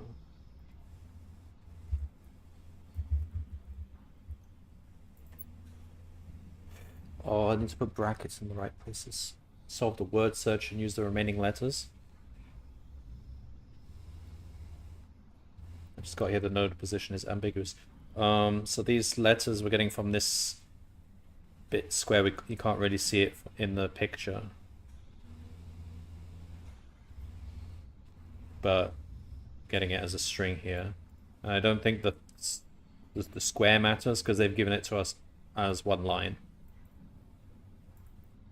Oh, I need to put brackets in the right places. Solve the word search and use the remaining letters. I just got here the node position is ambiguous. So these letters we're getting from this bit square, you can't really see it in the picture. But getting it as a string here. And I don't think the square matters because they've given it to us as one line.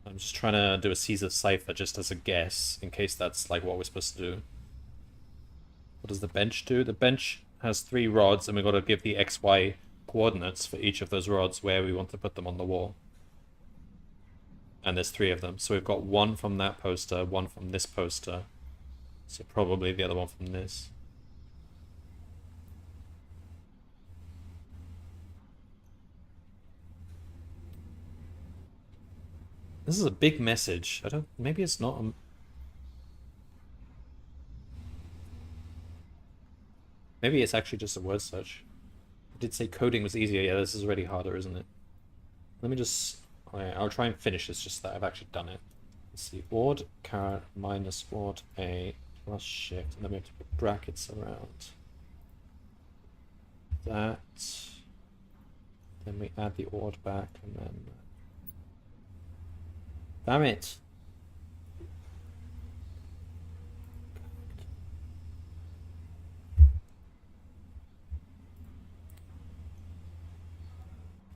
I'm just trying to do a Caesar cipher just as a guess, in case that's like what we're supposed to do. What does the bench do? The bench has 3 rods, and we've got to give the XY coordinates for each of those rods where we want to put them on the wall. And there's 3 of them. So we've got 1 from that poster, 1 from this poster. So probably the other one from this. This is a big message. Maybe it's not maybe it's actually just a word search. I did say coding was easier. Yeah, this is already harder, isn't it? Let me just... Okay, I'll try and finish this just so that I've actually done it. Let's see. Odd caret minus odd A plus shift. And then we have to put brackets around that. Then we add the odd back and then... Damn it!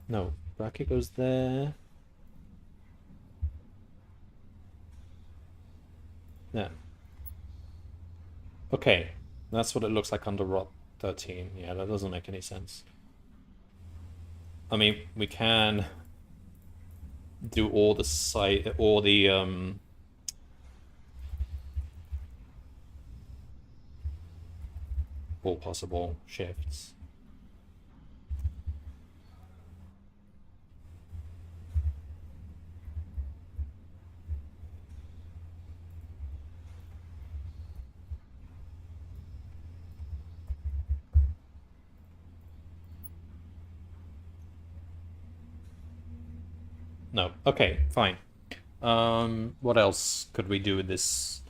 No, bracket goes there. Yeah. Okay, that's what it looks like under rot 13. Yeah, that doesn't make any sense. I mean, we can do all all possible shifts. No. Okay, fine. What else could we do with this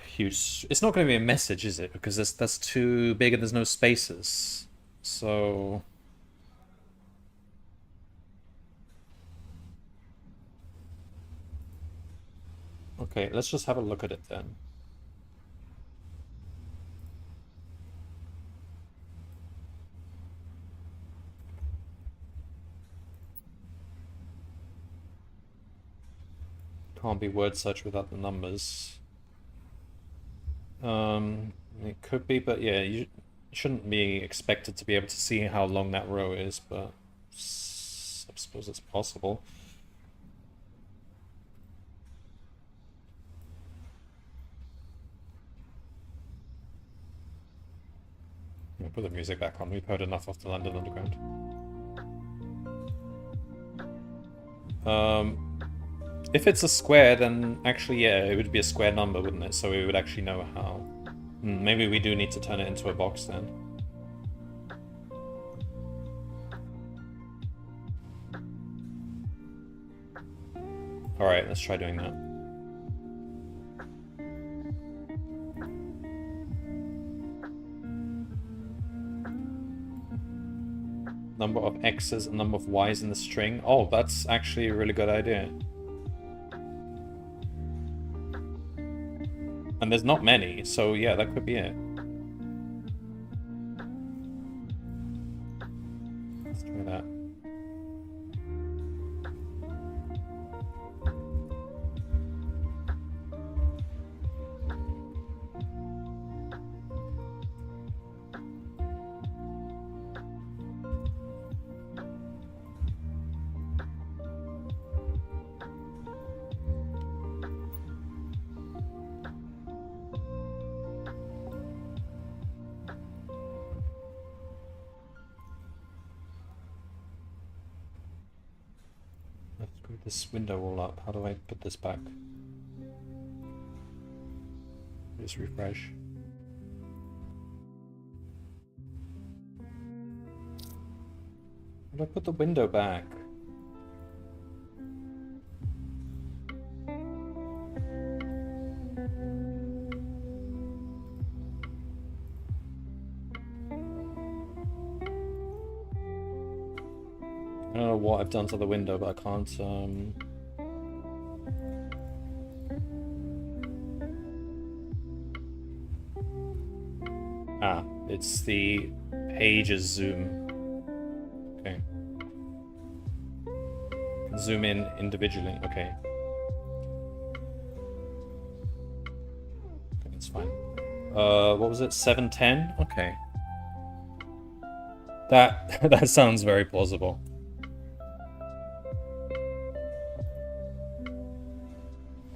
huge... It's not going to be a message, is it? Because that's too big and there's no spaces. So... Okay, let's just have a look at it then. Can't be word search without the numbers. It could be, but yeah, you shouldn't be expected to be able to see how long that row is, but I suppose it's possible. We'll put the music back on. We've heard enough of the London Underground. If it's a square, then actually, yeah, it would be a square number, wouldn't it? So we would actually know how. Maybe we do need to turn it into a box then. Alright, let's try doing that. Number of X's and number of Y's in the string. Oh, that's actually a really good idea. And there's not many, so yeah, that could be it. Let's try that. This window all up. How do I put this back? Just refresh. How do I put the window back? I don't know what I've done to the window, but I can't, Ah, it's the page's zoom. Okay. Zoom in individually, okay. Okay, that's fine. What was it? 710? Okay. That sounds very plausible.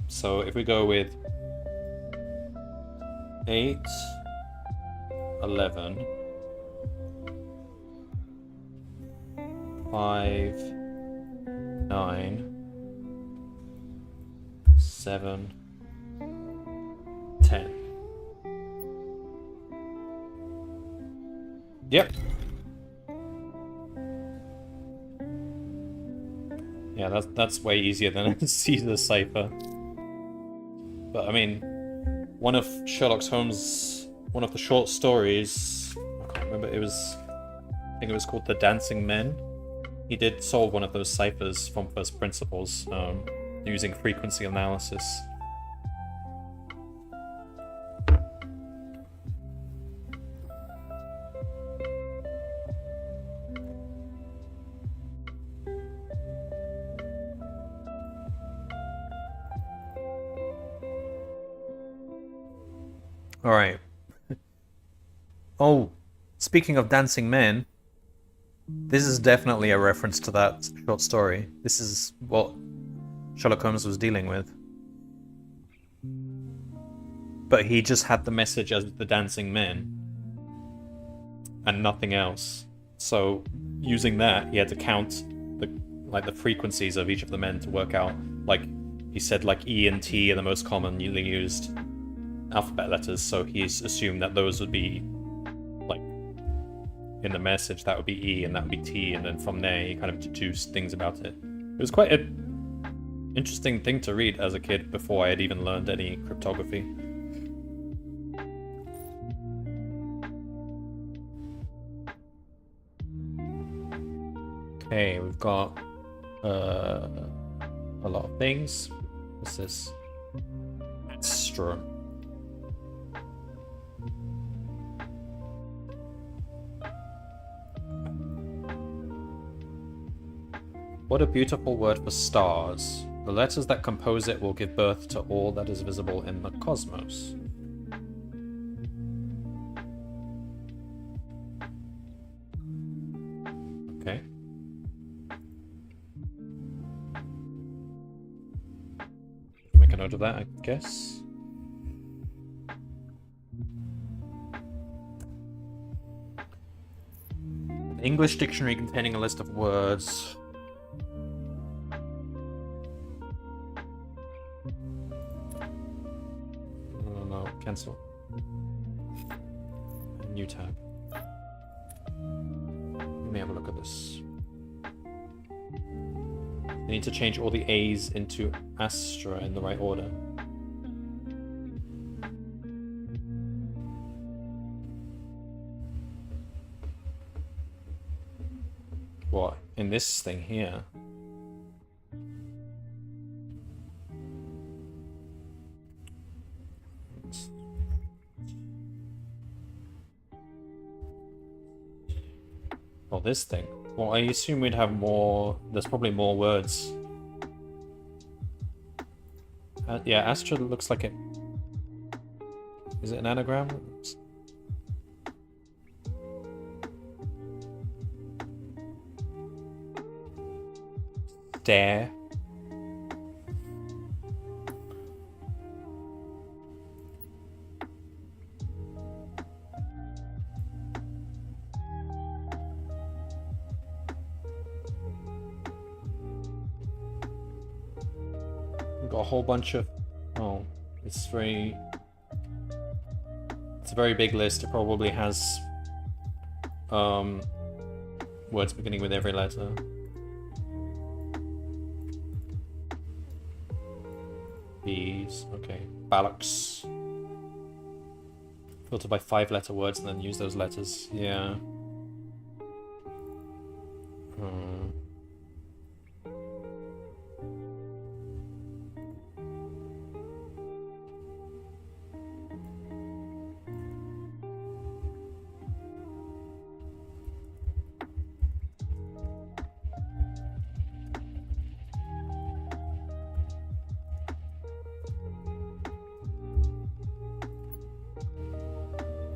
So if we go with 8, 11, 5, 9, 7, 10. Yep. Yeah, that's way easier than a Caesar cipher. But I mean, one of Sherlock Holmes' one of the short stories, I can't remember, I think it was called The Dancing Men. He did solve one of those ciphers from first principles, using frequency analysis. Alright. Oh, speaking of dancing men, this is definitely a reference to that short story. This is what Sherlock Holmes was dealing with. But he just had the message as the dancing men and nothing else. So using that, he had to count the frequencies of each of the men to work out, like he said, like E and T are the most commonly used alphabet letters, so he's assumed that those would be, like, in the message, that would be E and that would be T, and then from there he kind of deduced things about it. It was quite an interesting thing to read as a kid before I had even learned any cryptography. Okay, we've got a lot of things. What's this? Extra. What a beautiful word for stars. The letters that compose it will give birth to all that is visible in the cosmos. note of that, I guess. English dictionary containing a list of words. No, cancel. New tab. Let me have a look at this. I need to change all the A's into Astra in the right order. What? In this thing here? Oh, this thing. Well, I assume we'd have more... There's probably more words. Yeah, Astra looks like it... Is it an anagram? Stare. We've got a whole bunch of... Oh, it's very... It's a very big list. It probably has words beginning with every letter. Bees, okay. Ballocks. Filter by 5-letter words and then use those letters. Yeah.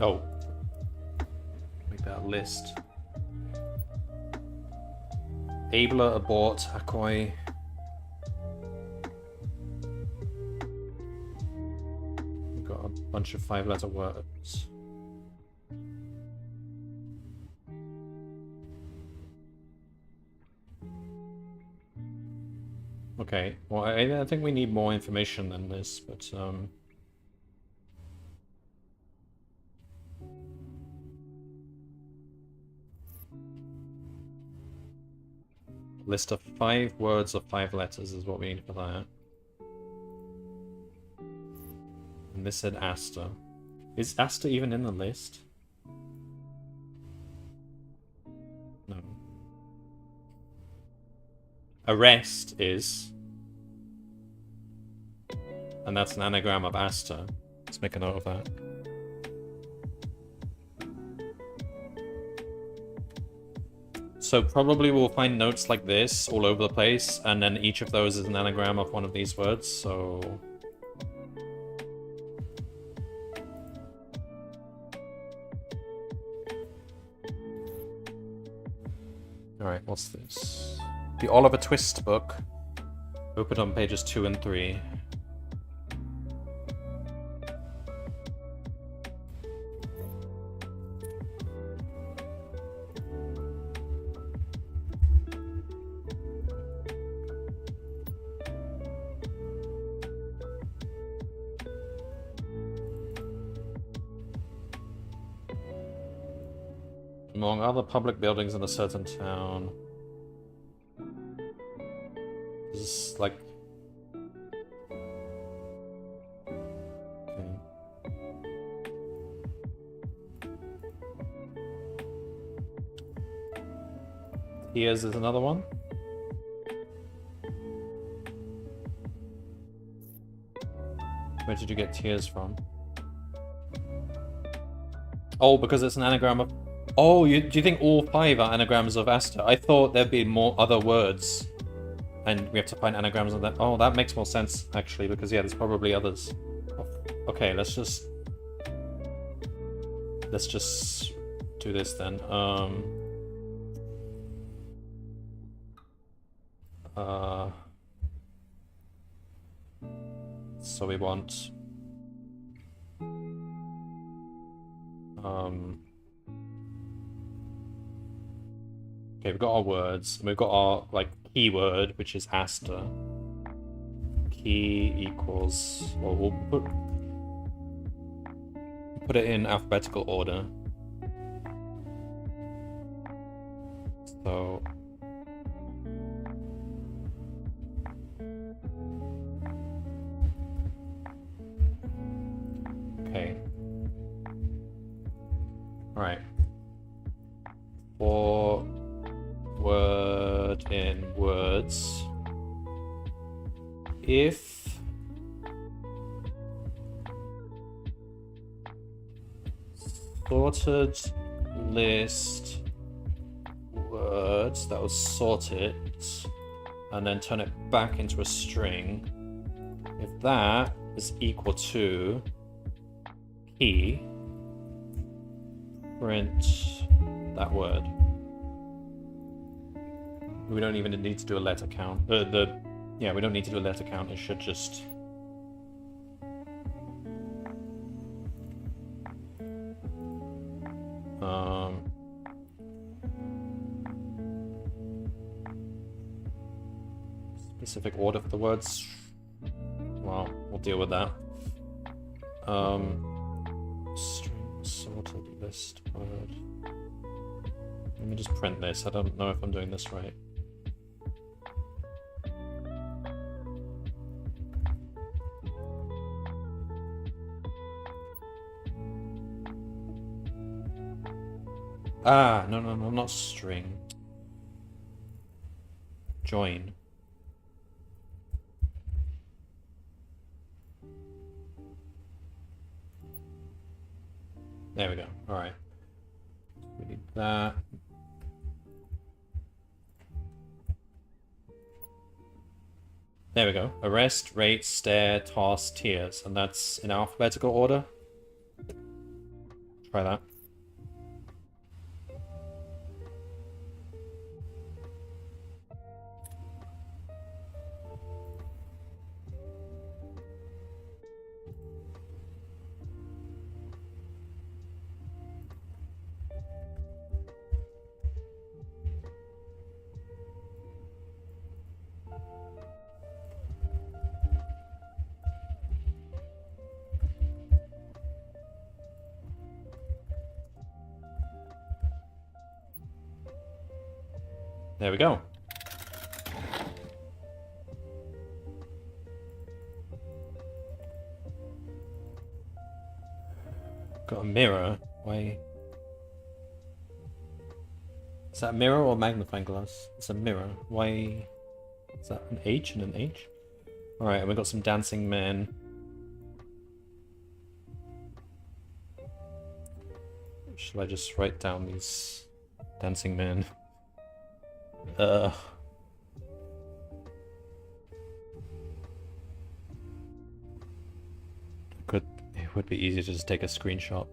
Oh. Make that a list. Abler, abort, acquoy. We've got a bunch of 5-letter words. Okay, well, I think we need more information than this, but list of 5 words of 5 letters is what we need for that. And this said Asta. Is Asta even in the list? No. Arrest is. And that's an anagram of Asta. Let's make a note of that. So probably we'll find notes like this all over the place, and then each of those is an anagram of one of these words, so... Alright, what's this? The Oliver Twist book. Open on pages 2 and 3. Among other public buildings in a certain town. This is like... Okay. Here's another one. Where did you get tears from? Oh, because it's an anagram of... Oh, do you think all 5 are anagrams of Asta? I thought there'd be more other words. And we have to find anagrams of that. Oh, that makes more sense, actually, because, yeah, there's probably others. Okay, let's just do this, then. So we want okay, we've got our words, and we've got our like keyword, which is Asta. Key equals, well, we'll put it in alphabetical order. So okay. All right. For word in words, if sorted list words, that was sort it and then turn it back into a string, if that is equal to key, print that word. We don't even need to do a letter count. Yeah, we don't need to do a letter count. It should just specific order for the words. Well, we'll deal with that. String sorted list word. Let me just print this. I don't know if I'm doing this right. Ah, no, not string. Join. There we go. All right. We need that. There we go. Arrest, rate, stare, task, tiers. And that's in alphabetical order. Try that. There we go. Got a mirror. Why? Is that a mirror or magnifying glass? It's a mirror. Why? Is that an H and an H? Alright, and we've got some dancing men. Shall I just write down these dancing men? It would be easy to just take a screenshot.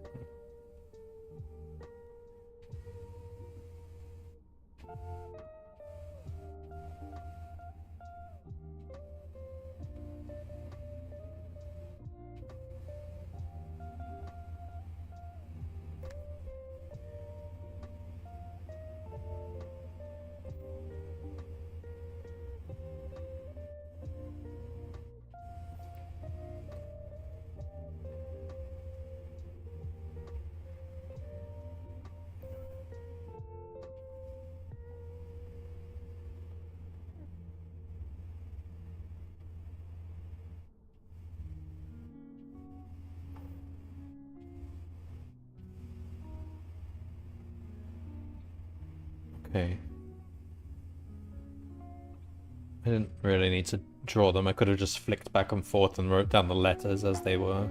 Okay. I didn't really need to draw them. I could have just flicked back and forth and wrote down the letters as they were.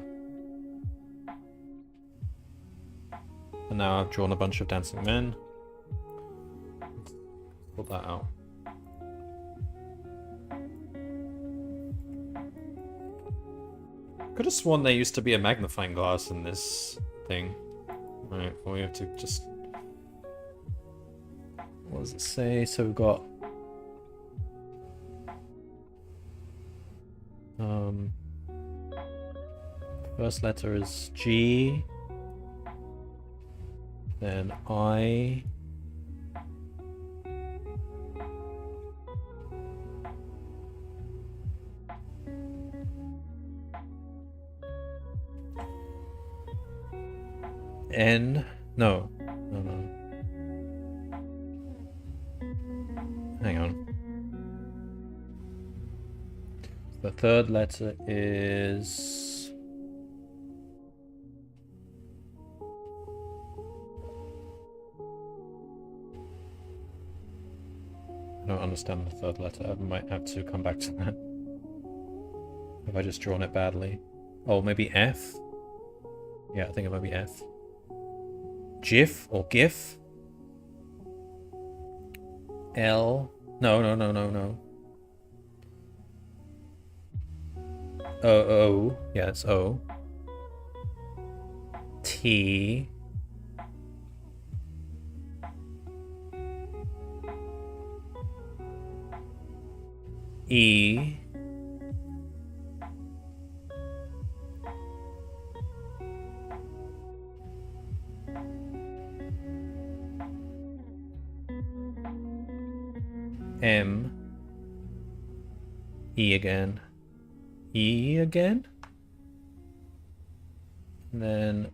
And now I've drawn a bunch of dancing men. Let's pull that out. Could have sworn there used to be a magnifying glass in this thing. Right, well we have to just... What does it say? So we've got... First letter is G. Then I. N. No. No. Hang on. The third letter is... I don't understand the third letter. I might have to come back to that. Have I just drawn it badly? Oh, maybe F? Yeah, I think it might be F. GIF or GIF? L? No. O. Yeah, it's O. T. E. M. E again. E again? And then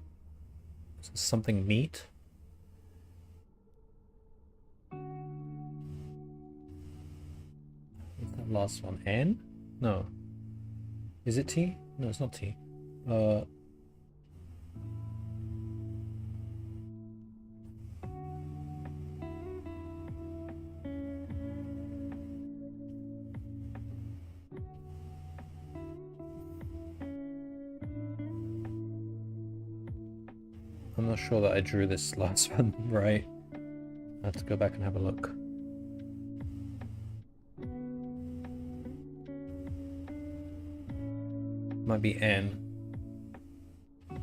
something neat. What's that last one? N? No. Is it T? No, it's not T. I'm not sure that I drew this last one right. I have to go back and have a look. Might be N. I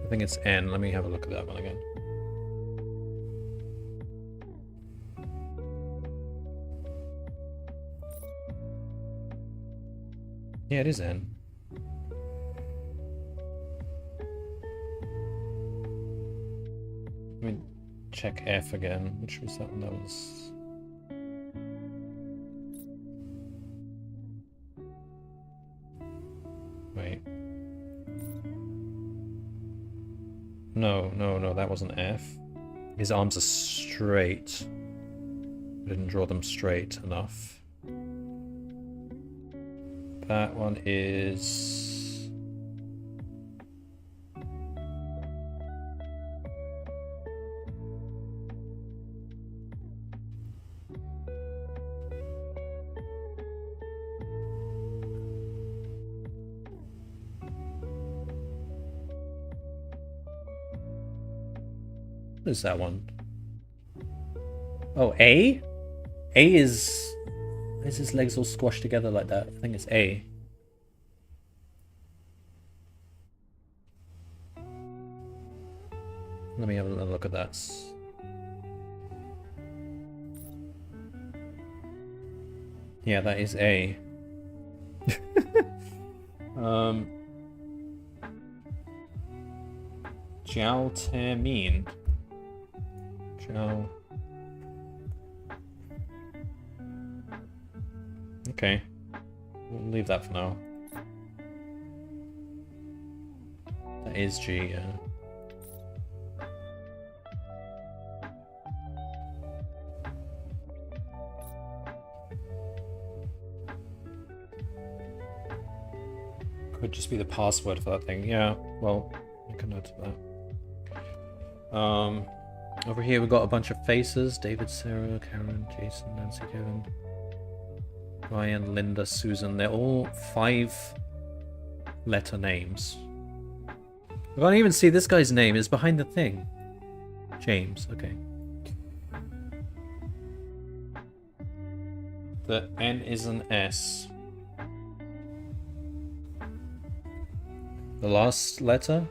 think it's N. Let me have a look at that one again. Yeah, it is N. Let me check F again. Which was that one? That was... Wait. No, that wasn't F. His arms are straight. I didn't draw them straight enough. That one is... What is that one? Oh, A? A is... Why is his legs all squashed together like that? I think it's A. Let me have a look at that. Yeah, that is A. Jiao Te Min. Jiao. Okay. We'll leave that for now. That is G, yeah. Could just be the password for that thing. Yeah, well, I can note that. Over here we've got a bunch of faces. David, Sarah, Karen, Jason, Nancy, Kevin, Ryan, Linda, Susan. They're all 5-letter names. I can't even see this guy's name. It's behind the thing. James, okay. The N is an S. The last letter.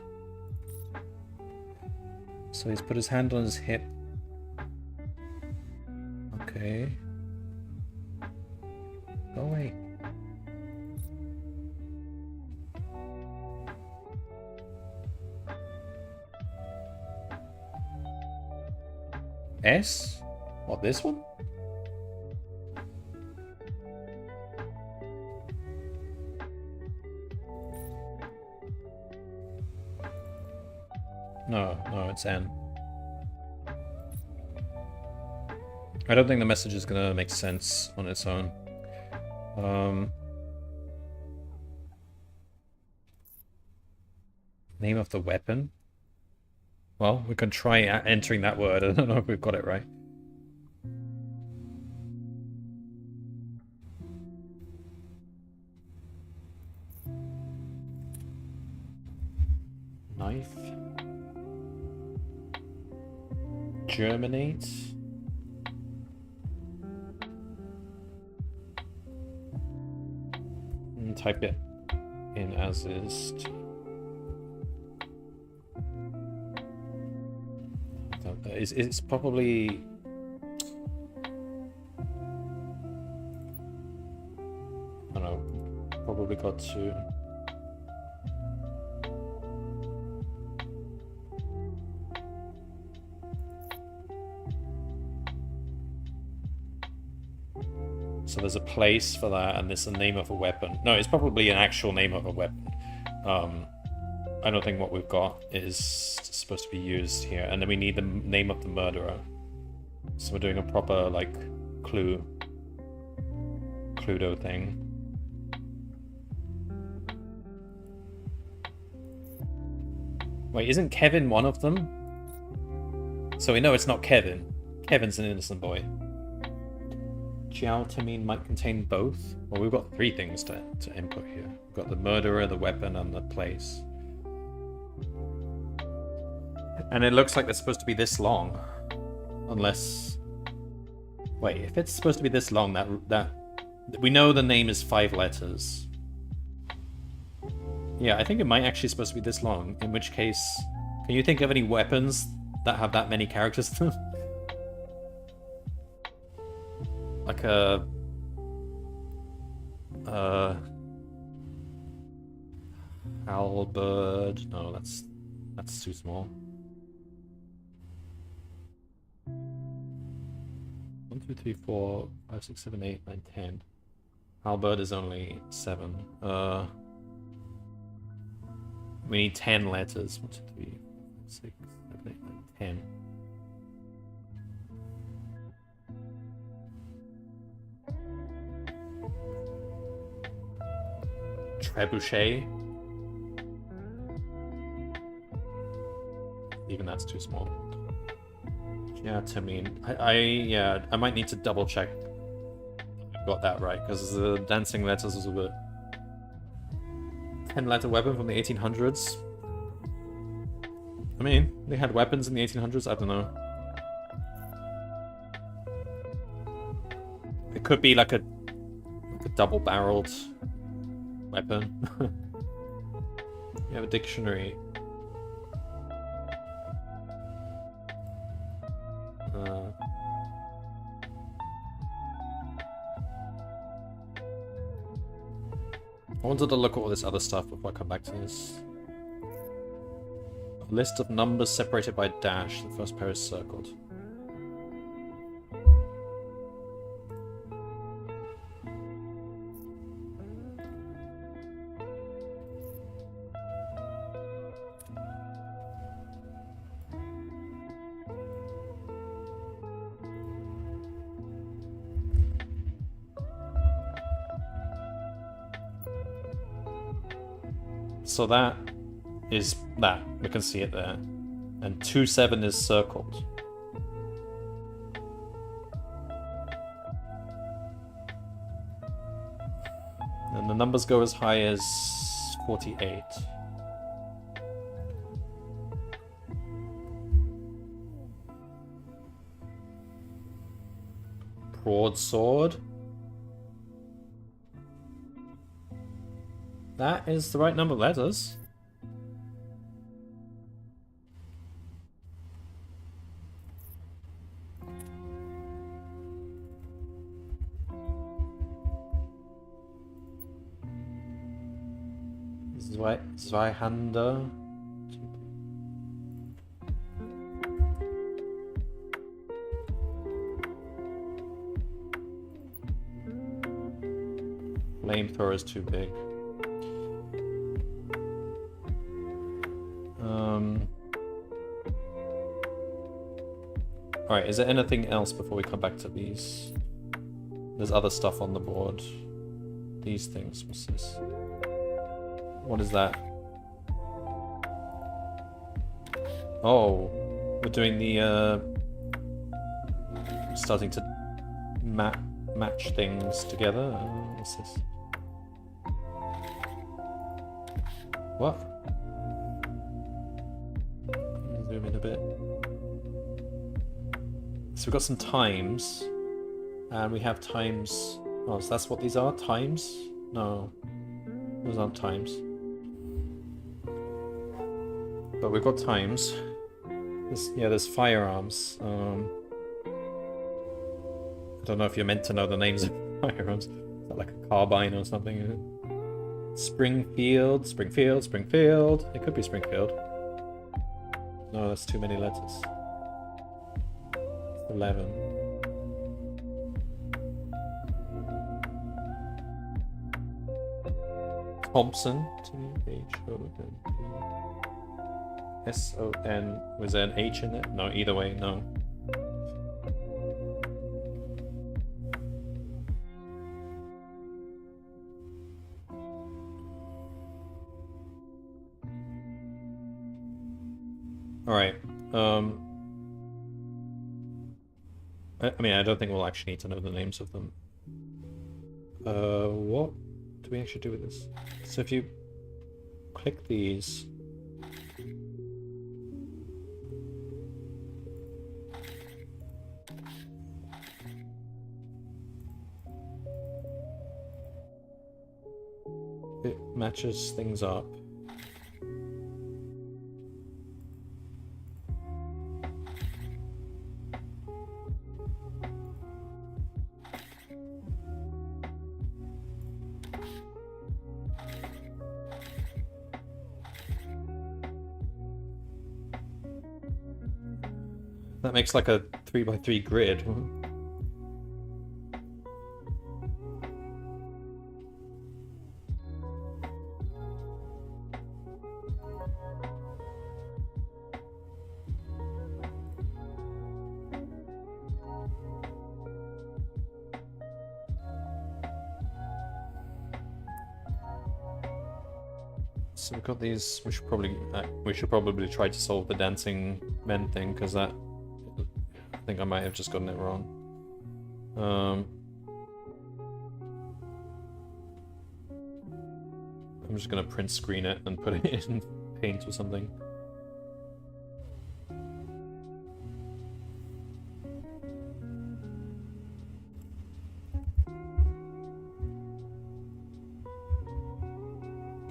So he's put his hand on his hip. Okay. S? What, this one? No, it's N. I don't think the message is gonna make sense on its own. Name of the weapon? Well, we can try entering that word. I don't know if we've got it right. Knife. Germinate. And type it in as is. It's probably... I don't know. Probably got to... So there's a place for that, and there's a name of a weapon. No, it's probably an actual name of a weapon. I don't think what we've got is supposed to be used here. And then we need the name of the murderer. So we're doing a proper, like, Cluedo thing. Wait, isn't Kevin one of them? So we know it's not Kevin. Kevin's an innocent boy. Jiao Tamine might contain both. Well, we've got 3 things to input here. We've got the murderer, the weapon, and the place. And it looks like they're supposed to be this long. Unless... Wait, if it's supposed to be this long, that... We know the name is 5 letters. Yeah, I think it might actually supposed to be this long. In which case... Can you think of any weapons that have that many characters to them? Like a... halberd... No, that's too small. 1, 2, 3, 4, 5, 6, 7, 8, 9, 10. Halberd is only 7. We need 10 letters. 1, 2, 3, 4, 5, 6, 7, 8, 9, 10. Trebuchet. Even that's too small. Yeah, Tamine. I might need to double check I got that right, because the dancing letters was a bit... 10-letter weapon from the 1800s? I mean, they had weapons in the 1800s, I don't know. It could be like a double-barreled weapon. You have a dictionary. I wanted to look at all this other stuff before I come back to this. A list of numbers separated by a dash. The first pair is circled. So that is that. We can see it there. And 2-7 is circled. And the numbers go as high as 48. Broadsword. That is the right number of letters. Zweihander. flamethrower is too big. Alright, is there anything else before we come back to these? There's other stuff on the board. These things, what's this? What is that? Oh, we're doing the, starting to match things together. What's this? What? Zoom in a bit. So we've got some times, and we have times. Oh, so that's what these are? Times? No, those aren't times. But we've got times. There's firearms. I don't know if you're meant to know the names of firearms. Is that like a carbine or something? Springfield. It could be Springfield. No, that's too many letters. 11. Thompson. S-O-N. Was there an H in it? No, either way, no. Alright. I mean, I don't think we'll actually need to know the names of them. What do we actually do with this? So if you click these... it matches things up. That makes like a 3x3 grid. So we've got these. We should probably try to solve the dancing men thing, because that, I think I might have just gotten it wrong. I'm just gonna print screen it and put it in Paint or something.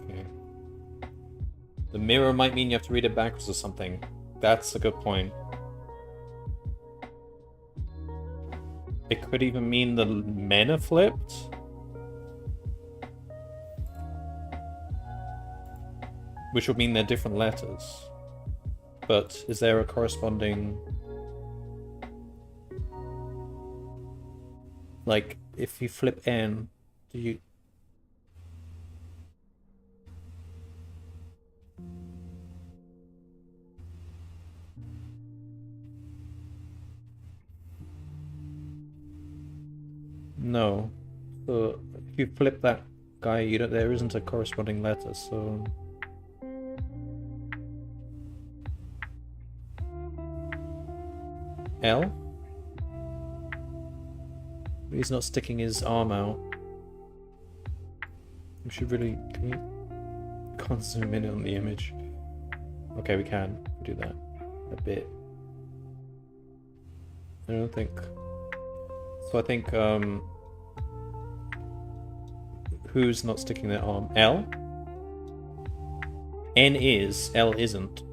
Okay. The mirror might mean you have to read it backwards or something. That's a good point. It could even mean the men are flipped. Which would mean they're different letters. But is there a corresponding... Like, if you flip N, do you... No. So if you flip that guy, you don't, there isn't a corresponding letter, so... L? He's not sticking his arm out. We should really... Can't zoom in on the image. Okay, we can do that a bit. I don't think... So I think, who's not sticking their arm? L? N is, L isn't.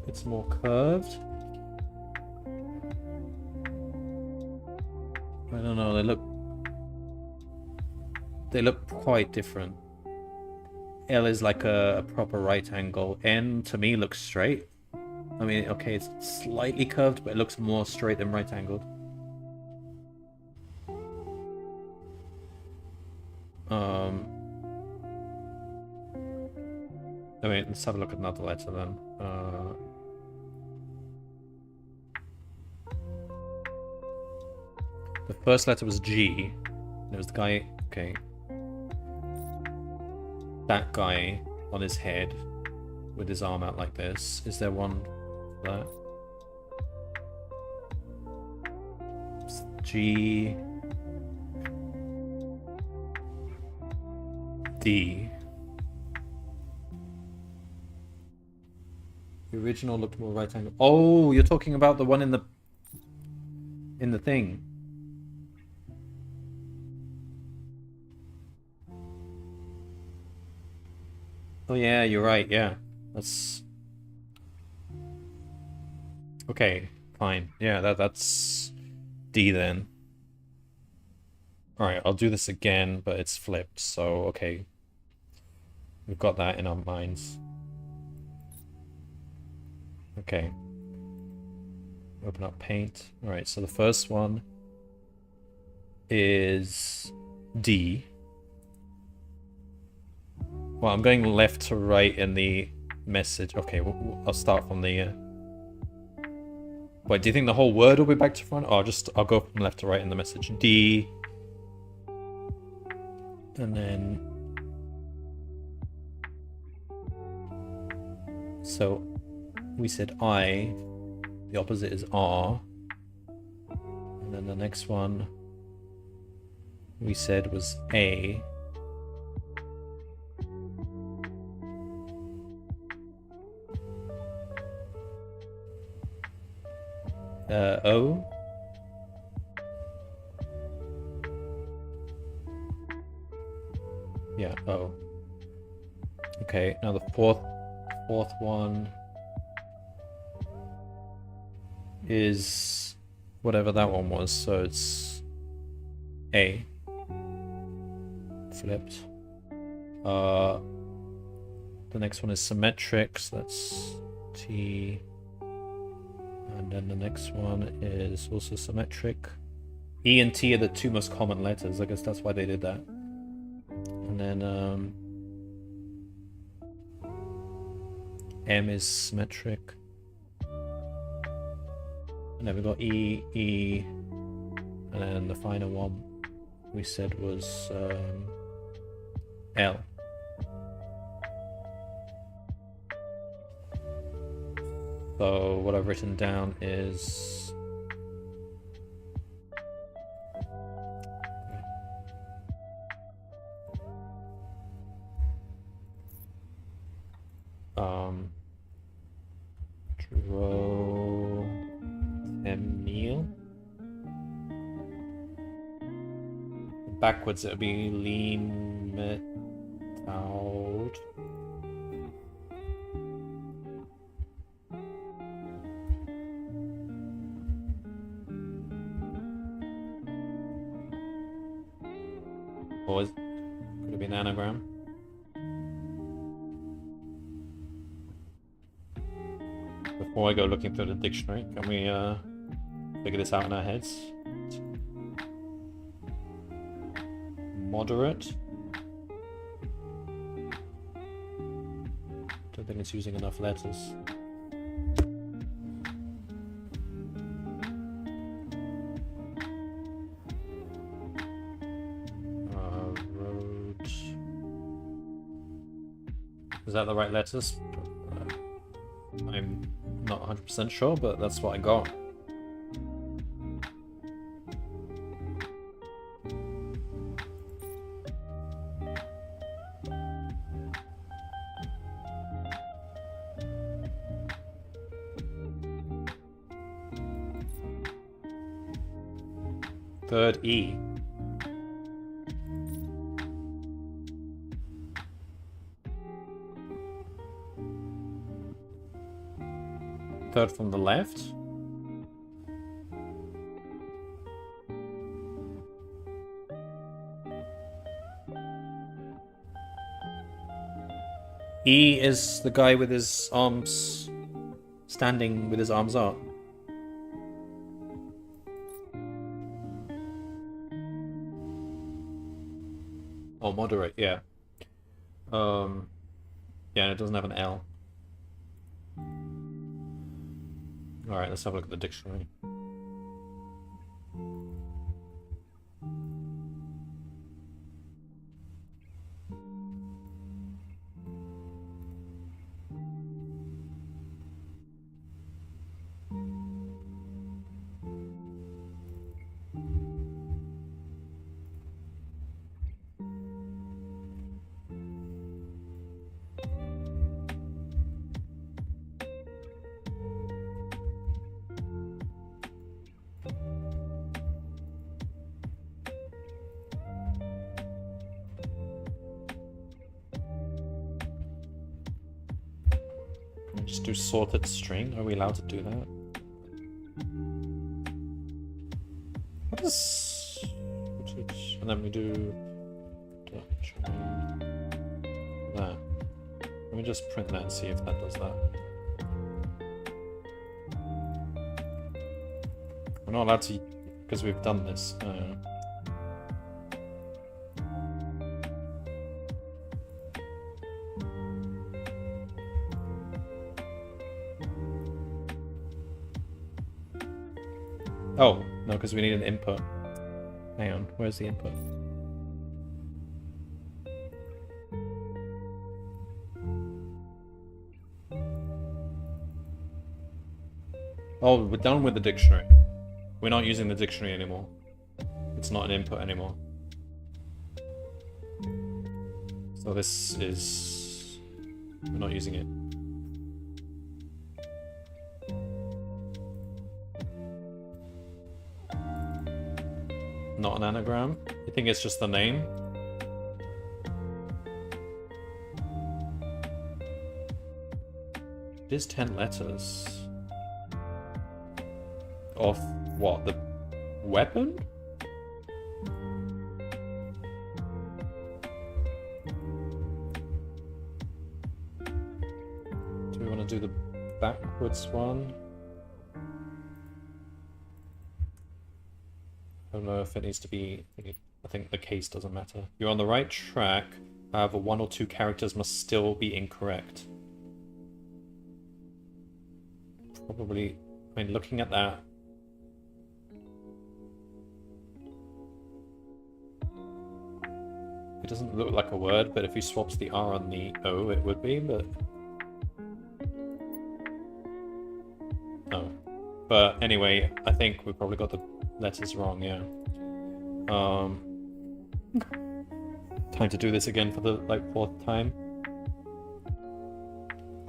It's more curved. I don't know, they look quite different. L is like a proper right angle. N to me looks straight. I mean, okay, it's slightly curved, but it looks more straight than right angled. Oh wait, let's have a look at another letter then. The first letter was G. It was the guy. Okay. That guy on his head with his arm out like this. Is there one for that? It's G. D. The original looked more right angle. Oh, you're talking about the one in the thing. Oh yeah, you're right. Yeah, that's okay. Fine. Yeah, that's D then. All right, I'll do this again, but it's flipped. So okay, we've got that in our minds. Okay. Open up Paint. All right. So the first one is D. Well, I'm going left to right in the message. Okay, I'll start from the... Wait, do you think the whole word will be back to front? Or I'll go from left to right in the message. D. And then... So, we said I. The opposite is R. And then the next one we said was A. O. Yeah, O. Okay, now the fourth one is whatever that one was, so it's A. Flipped. The next one is symmetric, so that's T. And then the next one is also symmetric. E and T are the two most common letters. I guess that's why they did that. And then M is symmetric. And then we got E, E, and then the final one we said was L. So what I've written down is Emil. Backwards it would be lean out. Or could it be an anagram? Before I go looking through the dictionary, can we figure this out in our heads? Moderate. Don't think it's using enough letters. Road. Is that the right letters? I'm not 100% sure, but that's what I got. Third E. Third from the left. E is the guy with his arms standing with his arms up. Oh, moderate, yeah. Yeah, and it doesn't have an L. Alright, let's have a look at the dictionary. Just do sorted string. Are we allowed to do that? What is... And then we do... that. Let me just print that and see if that does that. We're not allowed to... because we've done this. Oh, no, because we need an input. Hang on, where's the input? Oh, we're done with the dictionary. We're not using the dictionary anymore. It's not an input anymore. So this is... we're not using it. Not an anagram? You think it's just the name? It is 10 letters. Of what? The weapon? Do we want to do the backwards one? I don't know if it needs to be... I think the case doesn't matter. You're on the right track. However, 1 or 2 characters must still be incorrect. Probably... I mean, looking at that... it doesn't look like a word, but if you swaps the R on the O, it would be, but... oh. But anyway, I think we probably got the letters wrong, yeah. Time to do this again for the, like, 4th time.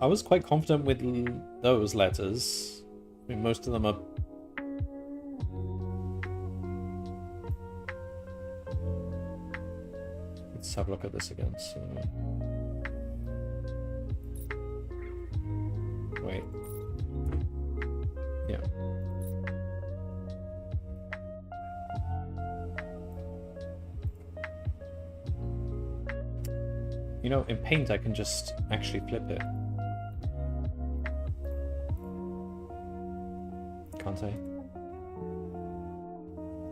I was quite confident with those letters. I mean, most of them are... let's have a look at this again, so... wait. Yeah. You know, in Paint I can just actually flip it. Can't I?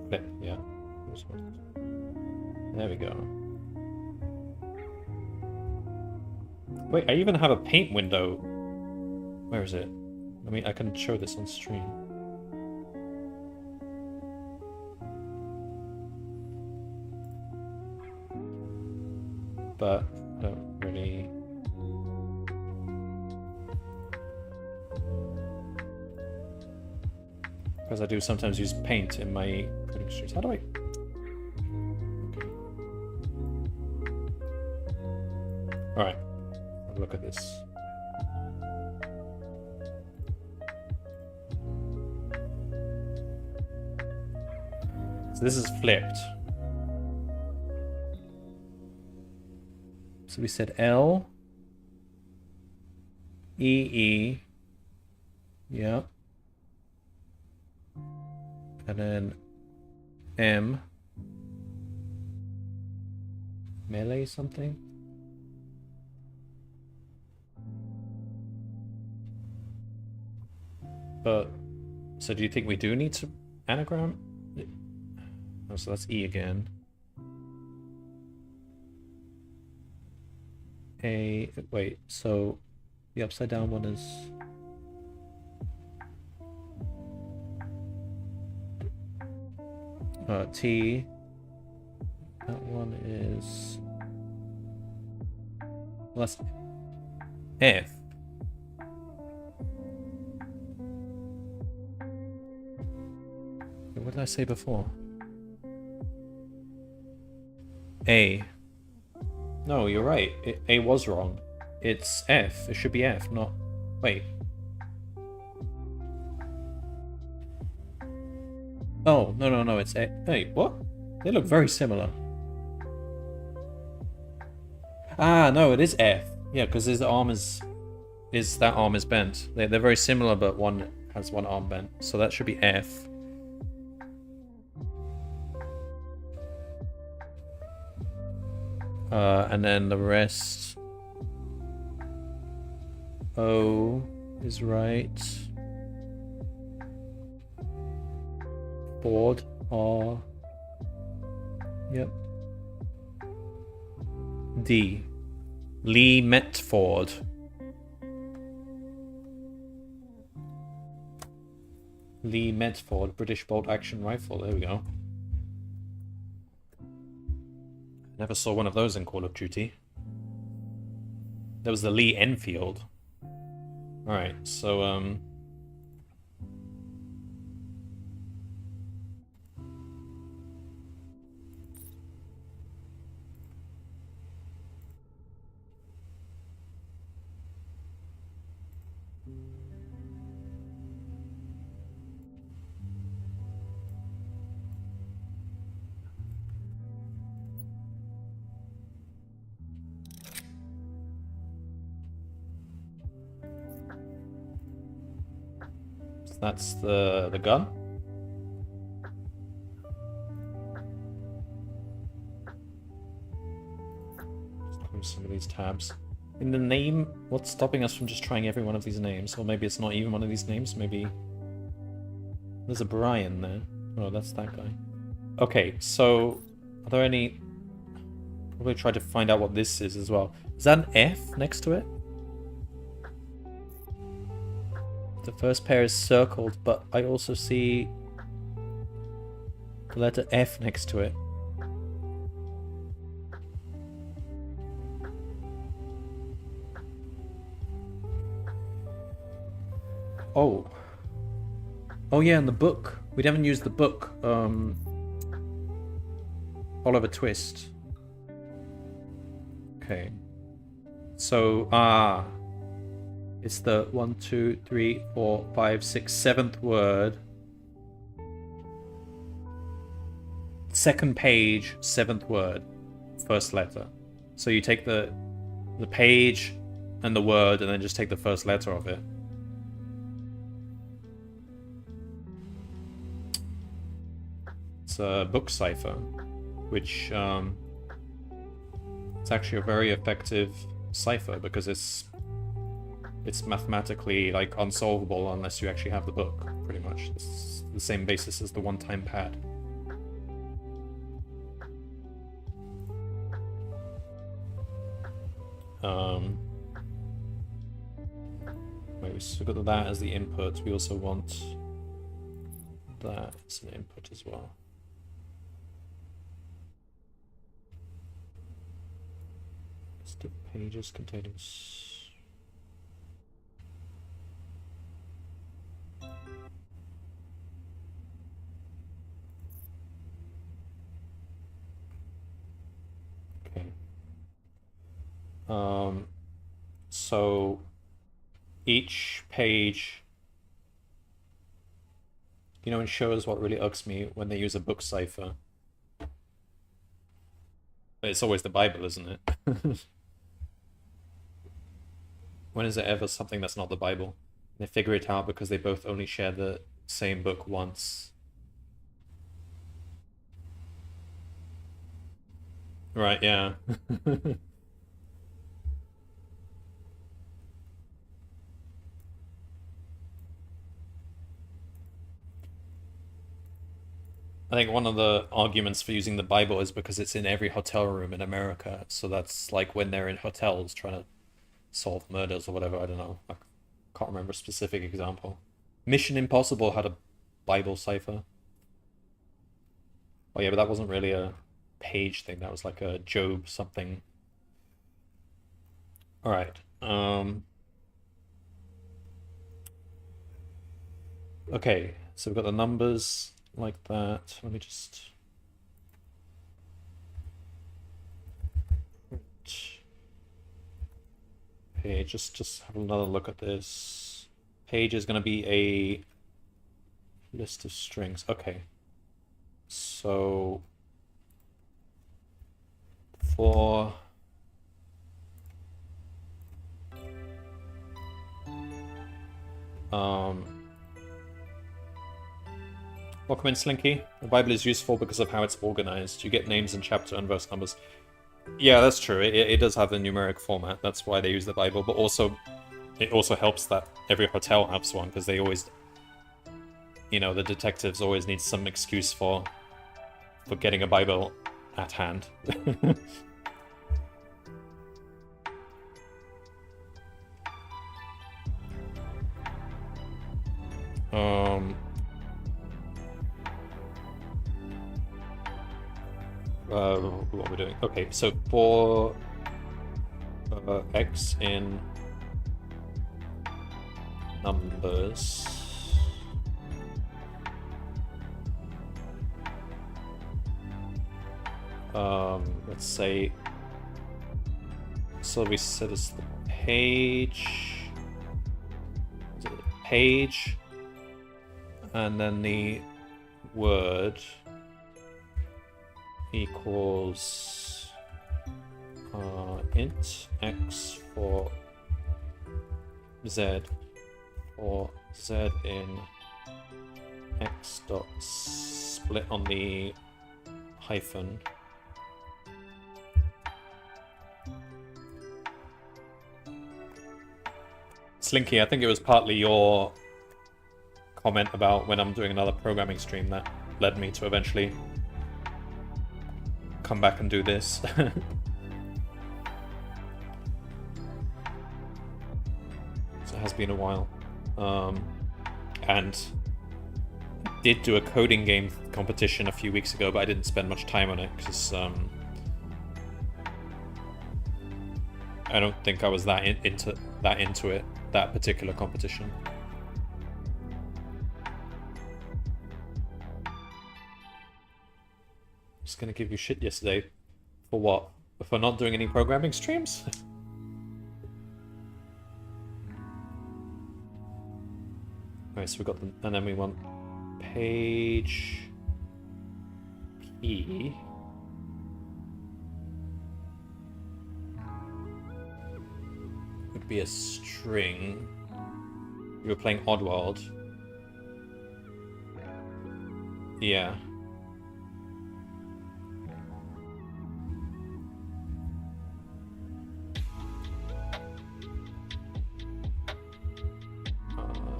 Flip, yeah. There we go. Wait, I even have a Paint window. Where is it? I mean, I can show this on stream. But I don't really... because I do sometimes use Paint in my coding streams. How do I... okay. Alright, have a look at this. So this is flipped. So we said L, E, E, yeah. And then M, melee something. But, so do you think we do need to anagram? Oh, so that's E again. A... Wait, so the upside down one is... T. That one is... Well, that's F. What did I say before? A. No, you're right. A was wrong. It's F. It should be F, not... Wait. Oh, no, it's A. Hey, what? They look very similar. Ah, no, it is F. Yeah, because his arm is... That arm is bent. They're very similar, but one has one arm bent. So that should be F. And then the rest... O is right. Ford, R. Yep. D. Lee Metford. Lee Metford, British bolt action rifle. There we go. Never saw one of those in Call of Duty. There was the Lee Enfield. Alright, so, that's the gun. Just close some of these tabs. In the name, what's stopping us from just trying every one of these names? Or maybe it's not even one of these names, maybe... There's a Brian there. Oh, that's that guy. Okay, so... Are there any... Probably try to find out what this is as well. Is that an F next to it? The first pair is circled, but I also see the letter F next to it. Oh. Oh yeah, and the book. We haven't used the book. Oliver Twist. Okay. So, it's the 1, 2, 3, 4, 5, 6, 7th word. Second page, 7th word. First letter. So you take the page and the word and then just take the first letter of it. It's a book cipher, which it's actually a very effective cipher because it's mathematically like unsolvable unless you actually have the book, pretty much. It's the same basis as the one-time pad. Wait, we still got that as the input. We also want that as an input as well. List of pages containing... So each page, you know, it shows what really irks me when they use a book cipher. But it's always the Bible, isn't it? When is it ever something that's not the Bible? They figure it out because they both only share the same book once. Right, yeah. think one of the arguments for using the Bible is because it's in every hotel room in America. So that's like when they're in hotels trying to solve murders or whatever. I don't know. I can't remember a specific example. Mission Impossible had a Bible cipher. Oh yeah, but that wasn't really a page thing. That was like a Job something. All right. Okay, so we've got the numbers like that. Let me just... Page, just have another look at this. Page is going to be a list of strings. Okay. So for welcome in, Slinky. The Bible is useful because of how it's organized. You get names and chapter and verse numbers. Yeah, that's true. It does have a numeric format. That's why they use the Bible. But also, it also helps that every hotel has one, because they always, you know, the detectives always need some excuse for getting a Bible at hand. What are we doing? Okay, so for x in numbers, let's say, so we said it's the page, and then the word equals int x for z in x dot split on the hyphen. Slinky, I think it was partly your comment about when I'm doing another programming stream that led me to eventually come back and do this. So it has been a while. And did do a coding game competition a few weeks ago, but I didn't spend much time on it because I don't think I was that into it, that particular competition. Just gonna give you shit yesterday. For what? For not doing any programming streams? Alright, so we got the, and then we want page P. Would be a string. You were playing Oddworld. Yeah.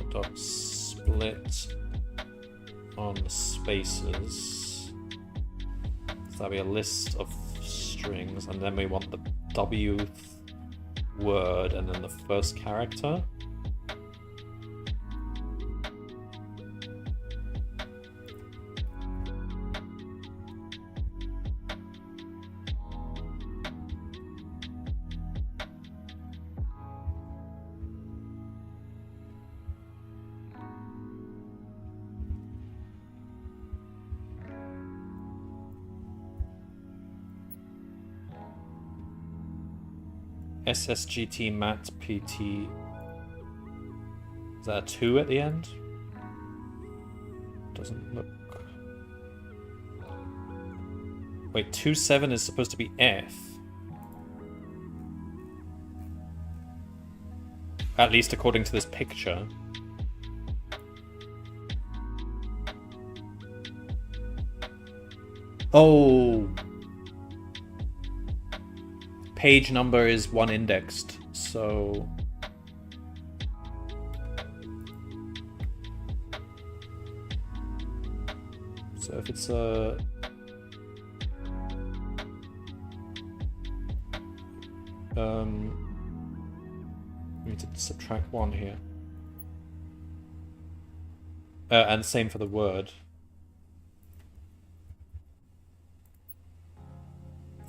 Dot split on the spaces. So that'll be a list of strings, and then we want the W word and then the first character. SSGT mat PT. Is that a 2 at the end? Doesn't look... Wait, 2.7 is supposed to be F. At least according to this picture. Oh! Page number is 1 indexed, so... So So if it's a... we need to subtract 1 here. And same for the word.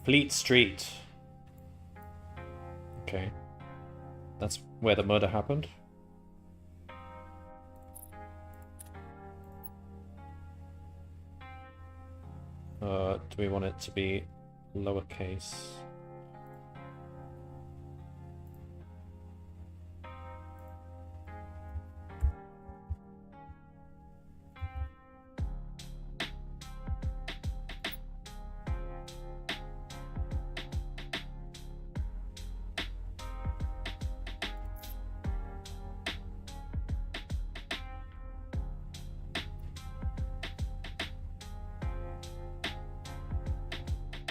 Fleet Street. Okay. That's where the murder happened. Do we want it to be lowercase?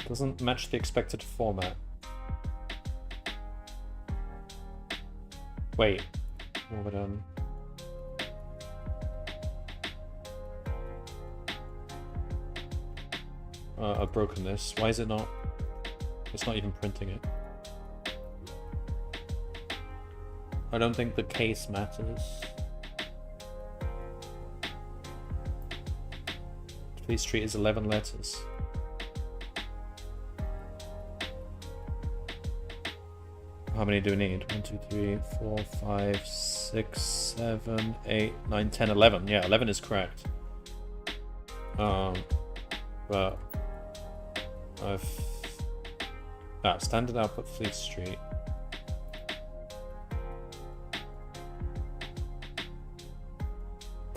Doesn't match the expected format. Wait. What would, I've broken this. Why is it not? It's not even printing it. I don't think the case matters. Fleet Street is 11 letters. How many do we need? 1, 2, 3, 4, 5, 6, 7, 8, 9, 10, 11. Yeah, 11 is correct. But I've standard output Fleet Street.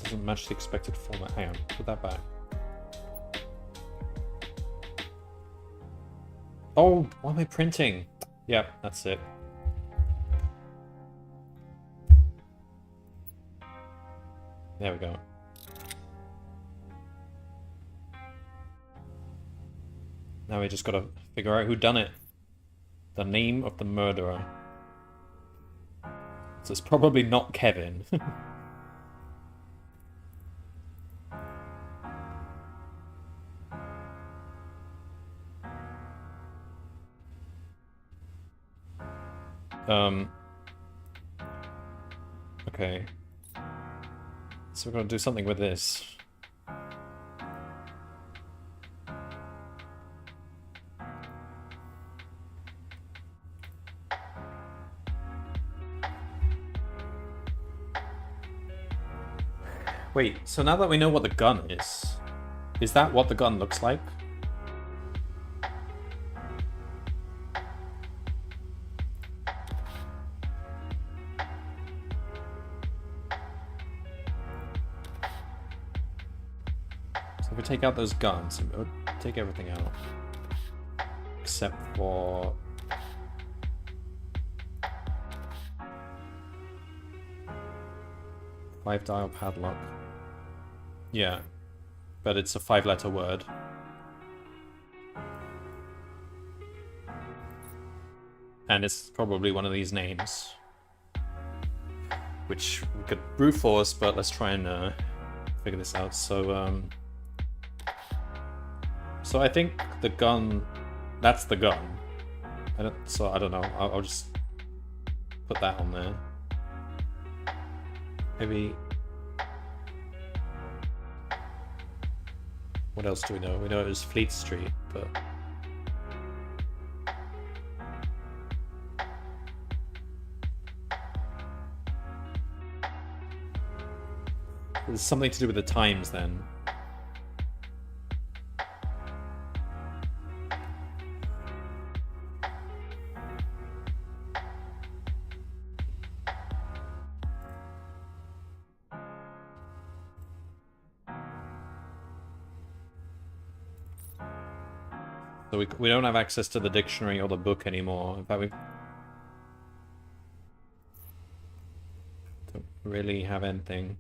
Doesn't match the expected format. Hang on, put that back. Oh, why am I printing? Yep, that's it. There we go. Now we just gotta figure out who done it. The name of the murderer. So it's probably not Kevin. Okay. So we're gonna do something with this. Wait, so now that we know what the gun is that what the gun looks like? So if we take out those guns, it would take everything out. Except for... five-dial padlock. Yeah, but it's a 5-letter word. And it's probably one of these names. Which we could brute force, but let's try and figure this out. So, so I think the gun, that's the gun. I don't know. I'll just put that on there. Maybe. What else do we know? We know it was Fleet Street, but... There's something to do with the times then. So we don't have access to the dictionary or the book anymore. In fact, we don't really have anything.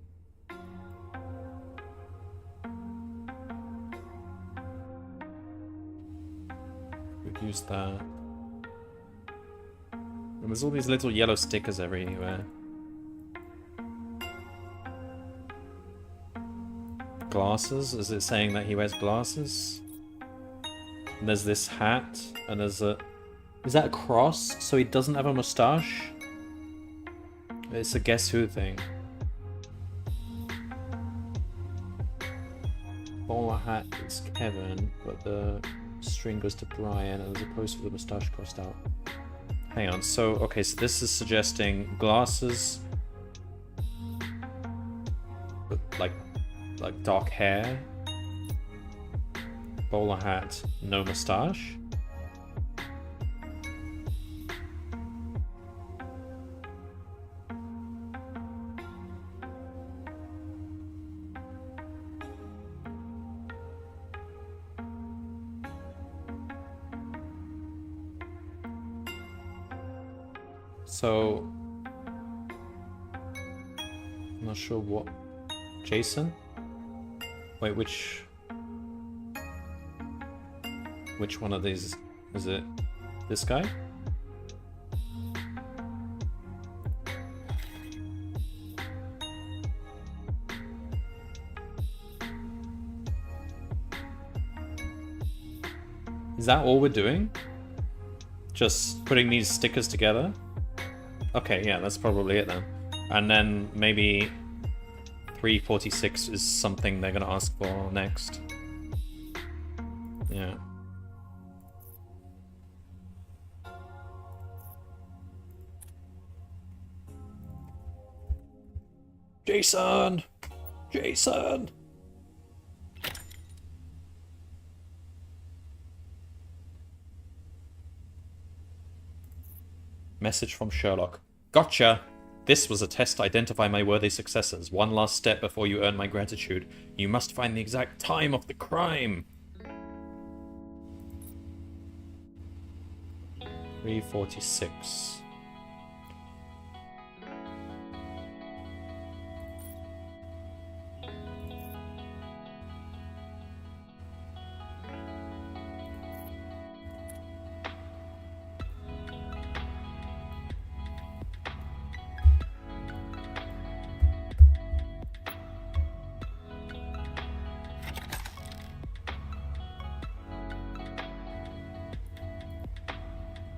We've used that. And there's all these little yellow stickers everywhere. glasses? Is it saying that he wears glasses? And there's this hat, and there's a... Is that a cross? So he doesn't have a mustache? It's a Guess Who thing. Bowler hat is Kevin, but the string goes to Brian, and there's a poster with the mustache crossed out. Hang on, so, okay, so this is suggesting glasses, but like dark hair, bowler hat, no mustache. So, I'm not sure what... Jason? Wait, which one of these? Is it this guy? Is that all we're doing? Just putting these stickers together? Okay, yeah, that's probably it then. And then maybe 346 is something they're gonna ask for next. Yeah. Jason! Jason! Message from Sherlock. Gotcha! This was a test to identify my worthy successors. One last step before you earn my gratitude. You must find the exact time of the crime. 346.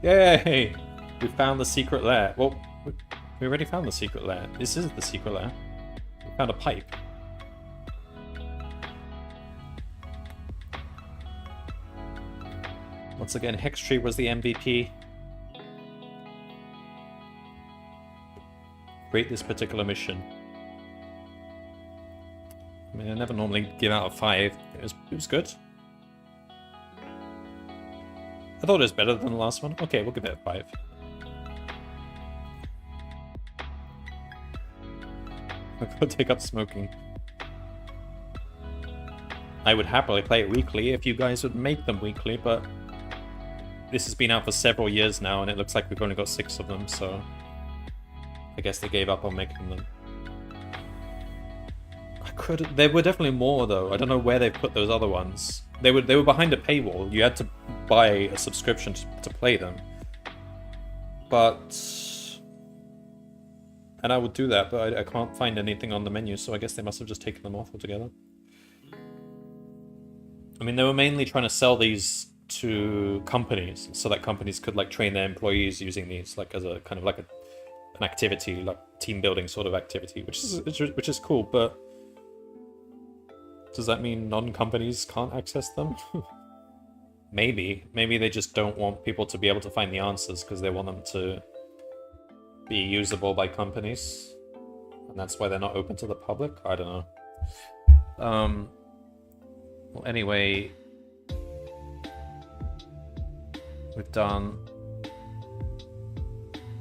Yay! We found the secret lair. Well, we already found the secret lair. This is the secret lair. We found a pipe. Once again, Hextree was the MVP. Rate this particular mission. I mean, I never normally give out a 5. It was good. I thought it was better than the last one. Okay, we'll give it a 5. I'll go take up smoking. I would happily play it weekly if you guys would make them weekly, but this has been out for several years now, and it looks like we've only got 6 of them, so I guess they gave up on making them. There were definitely more, though. I don't know where they put those other ones. They were behind a paywall. You had to buy a subscription to play them. And I would do that, but I can't find anything on the menu, so I guess they must have just taken them off altogether. I mean, they were mainly trying to sell these to companies, so that companies could like train their employees using these, like as a kind of like an activity, like team building sort of activity, which is cool. But does that mean non-companies can't access them? Maybe they just don't want people to be able to find the answers because they want them to be usable by companies, and that's why they're not open to the public. I don't know. Well, anyway, I've done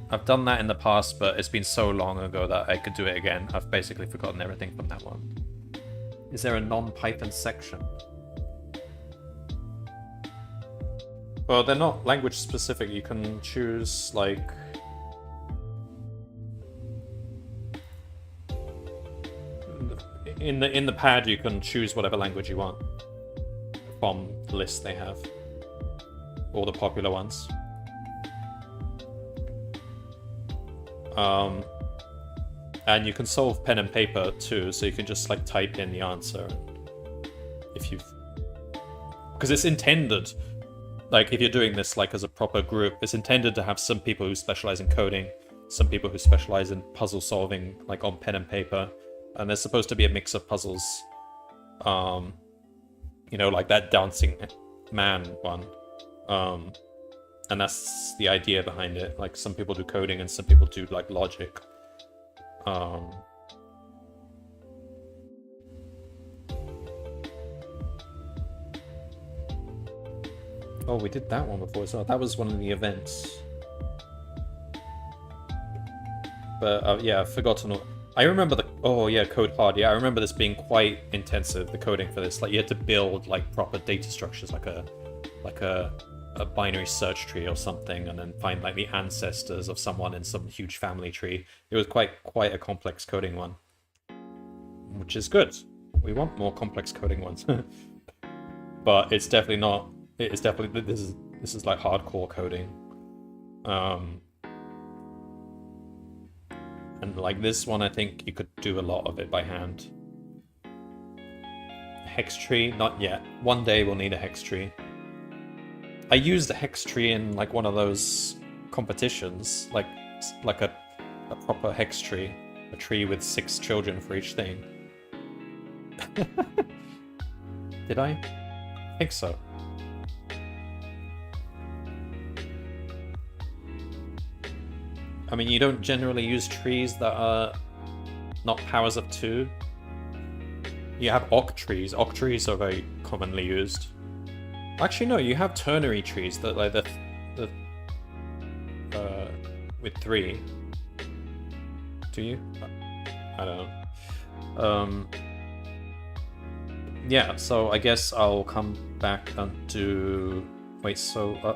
that in the past, but it's been so long ago that I could do it again. I've basically forgotten everything from that one. Is there a non-Python section? Well, they're not language specific. You can choose, like... In the pad, you can choose whatever language you want from the list they have. All the popular ones. And you can solve pen and paper too, so you can just like type in the answer and if you, because it's intended, like if you're doing this like as a proper group, it's intended to have some people who specialize in coding, some people who specialize in puzzle solving, like on pen and paper, and there's supposed to be a mix of puzzles. You know, like that dancing man one. And that's the idea behind it. Like some people do coding and some people do like logic. Oh, we did that one before as well. That was one of the events. But yeah, I've forgotten. I remember the... Oh yeah, Code Hard. Yeah, I remember this being quite intensive, the coding for this. Like you had to build like proper data structures, like a binary search tree or something, and then find like the ancestors of someone in some huge family tree. It was quite a complex coding one, which is good. We want more complex coding ones. But it's definitely not. It's definitely this is like hardcore coding. And like this one, I think you could do a lot of it by hand. Hex tree, not yet. One day we'll need a hex tree. I used a hex tree in like one of those competitions, like a proper hex tree, a tree with 6 children for each thing. Did I? I think so. I mean, you don't generally use trees that are not powers of 2. You have oct trees. Oct trees are very commonly used. Actually, no, you have ternary trees that like with 3. Do you? I don't know. Yeah, so I guess I'll come back and do... Wait, so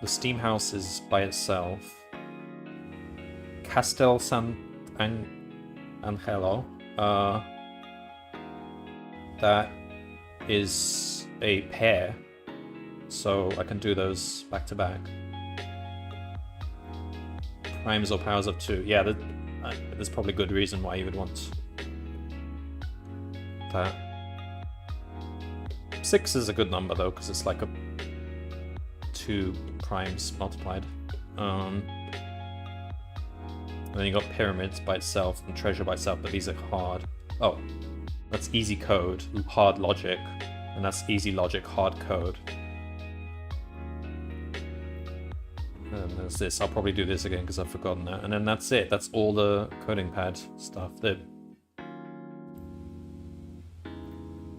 the Steam House is by itself. Castel San Angelo. That is a pair, so I can do those back to back. Primes or powers of 2. Yeah, there's probably good reason why you would want that. 6 is a good number though, because it's like a 2 primes multiplied. And then you got pyramids by itself and treasure by itself, but these are hard. Oh, that's easy code, hard logic, and that's easy logic, hard code. And there's this. I'll probably do this again because I've forgotten that. And then that's it. That's all the coding pad stuff.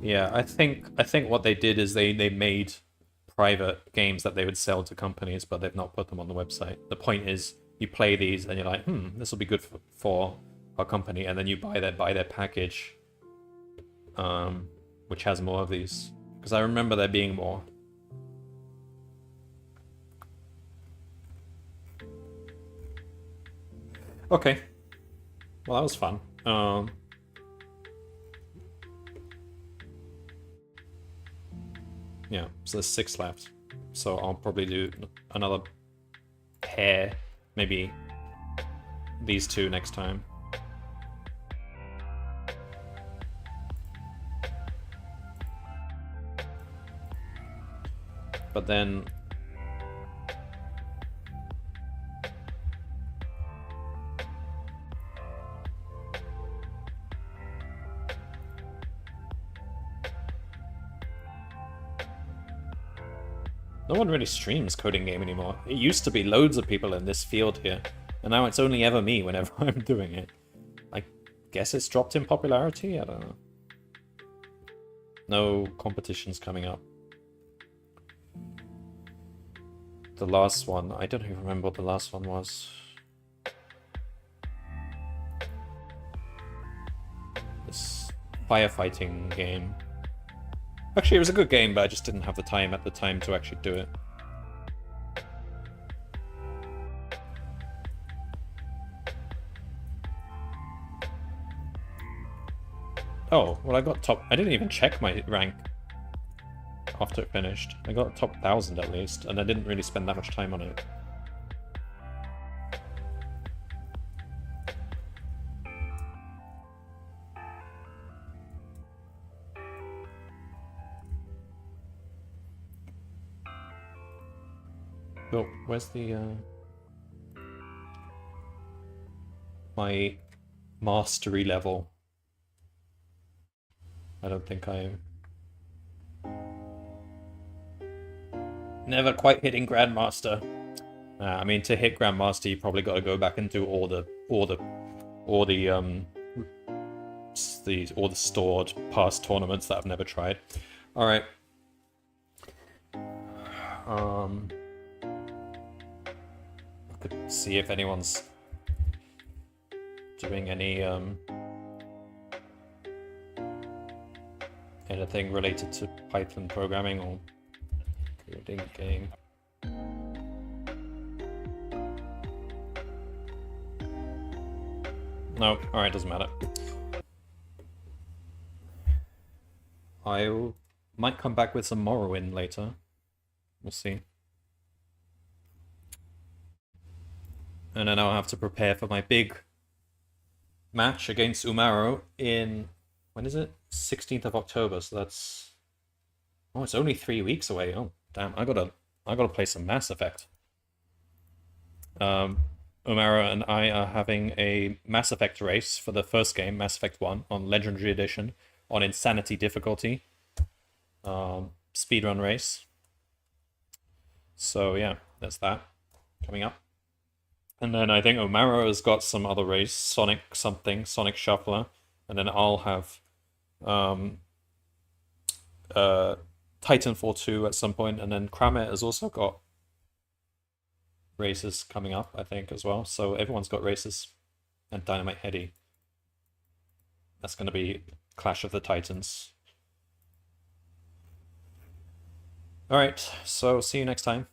Yeah, I think what they did is they made private games that they would sell to companies, but they've not put them on the website. The point is, you play these and you're like, this will be good for our company, and then you buy their package, which has more of these. Because I remember there being more. Okay. Well, that was fun. Yeah, so there's 6 left. So I'll probably do another pair. Maybe these 2 next time. But then... no one really streams CodinGame anymore. It used to be loads of people in this field here, and now it's only ever me whenever I'm doing it. I guess it's dropped in popularity? I don't know. No competitions coming up. The last one, I don't even remember what the last one was. This firefighting game. Actually, it was a good game, but I just didn't have the time at the time to actually do it. Oh, well, I got top... I didn't even check my rank after it finished. I got top 1,000 at least, and I didn't really spend that much time on it. Oh, where's the my mastery level? I don't think I never quite hitting Grandmaster. I mean, to hit Grandmaster, you probably got to go back and do all the stored past tournaments that I've never tried. All right. I could see if anyone's doing any anything related to Python programming or CodinGame. No, alright, doesn't matter. I might come back with some Morrowind later. We'll see. And then I'll have to prepare for my big match against Umaro in... when is it? 16th of October, so that's... oh, it's only 3 weeks away. Oh, damn, I gotta play some Mass Effect. Umaro and I are having a Mass Effect race for the first game, Mass Effect 1, on Legendary Edition, on Insanity difficulty. Speedrun race. So yeah, that's that coming up. And then I think Umaro has got some other race, Sonic something, Sonic Shuffler, and then I'll have Titanfall 2 at some point, and then Kramet has also got races coming up, I think, as well. So everyone's got races. And Dynamite Heady. That's going to be Clash of the Titans. Alright, so see you next time.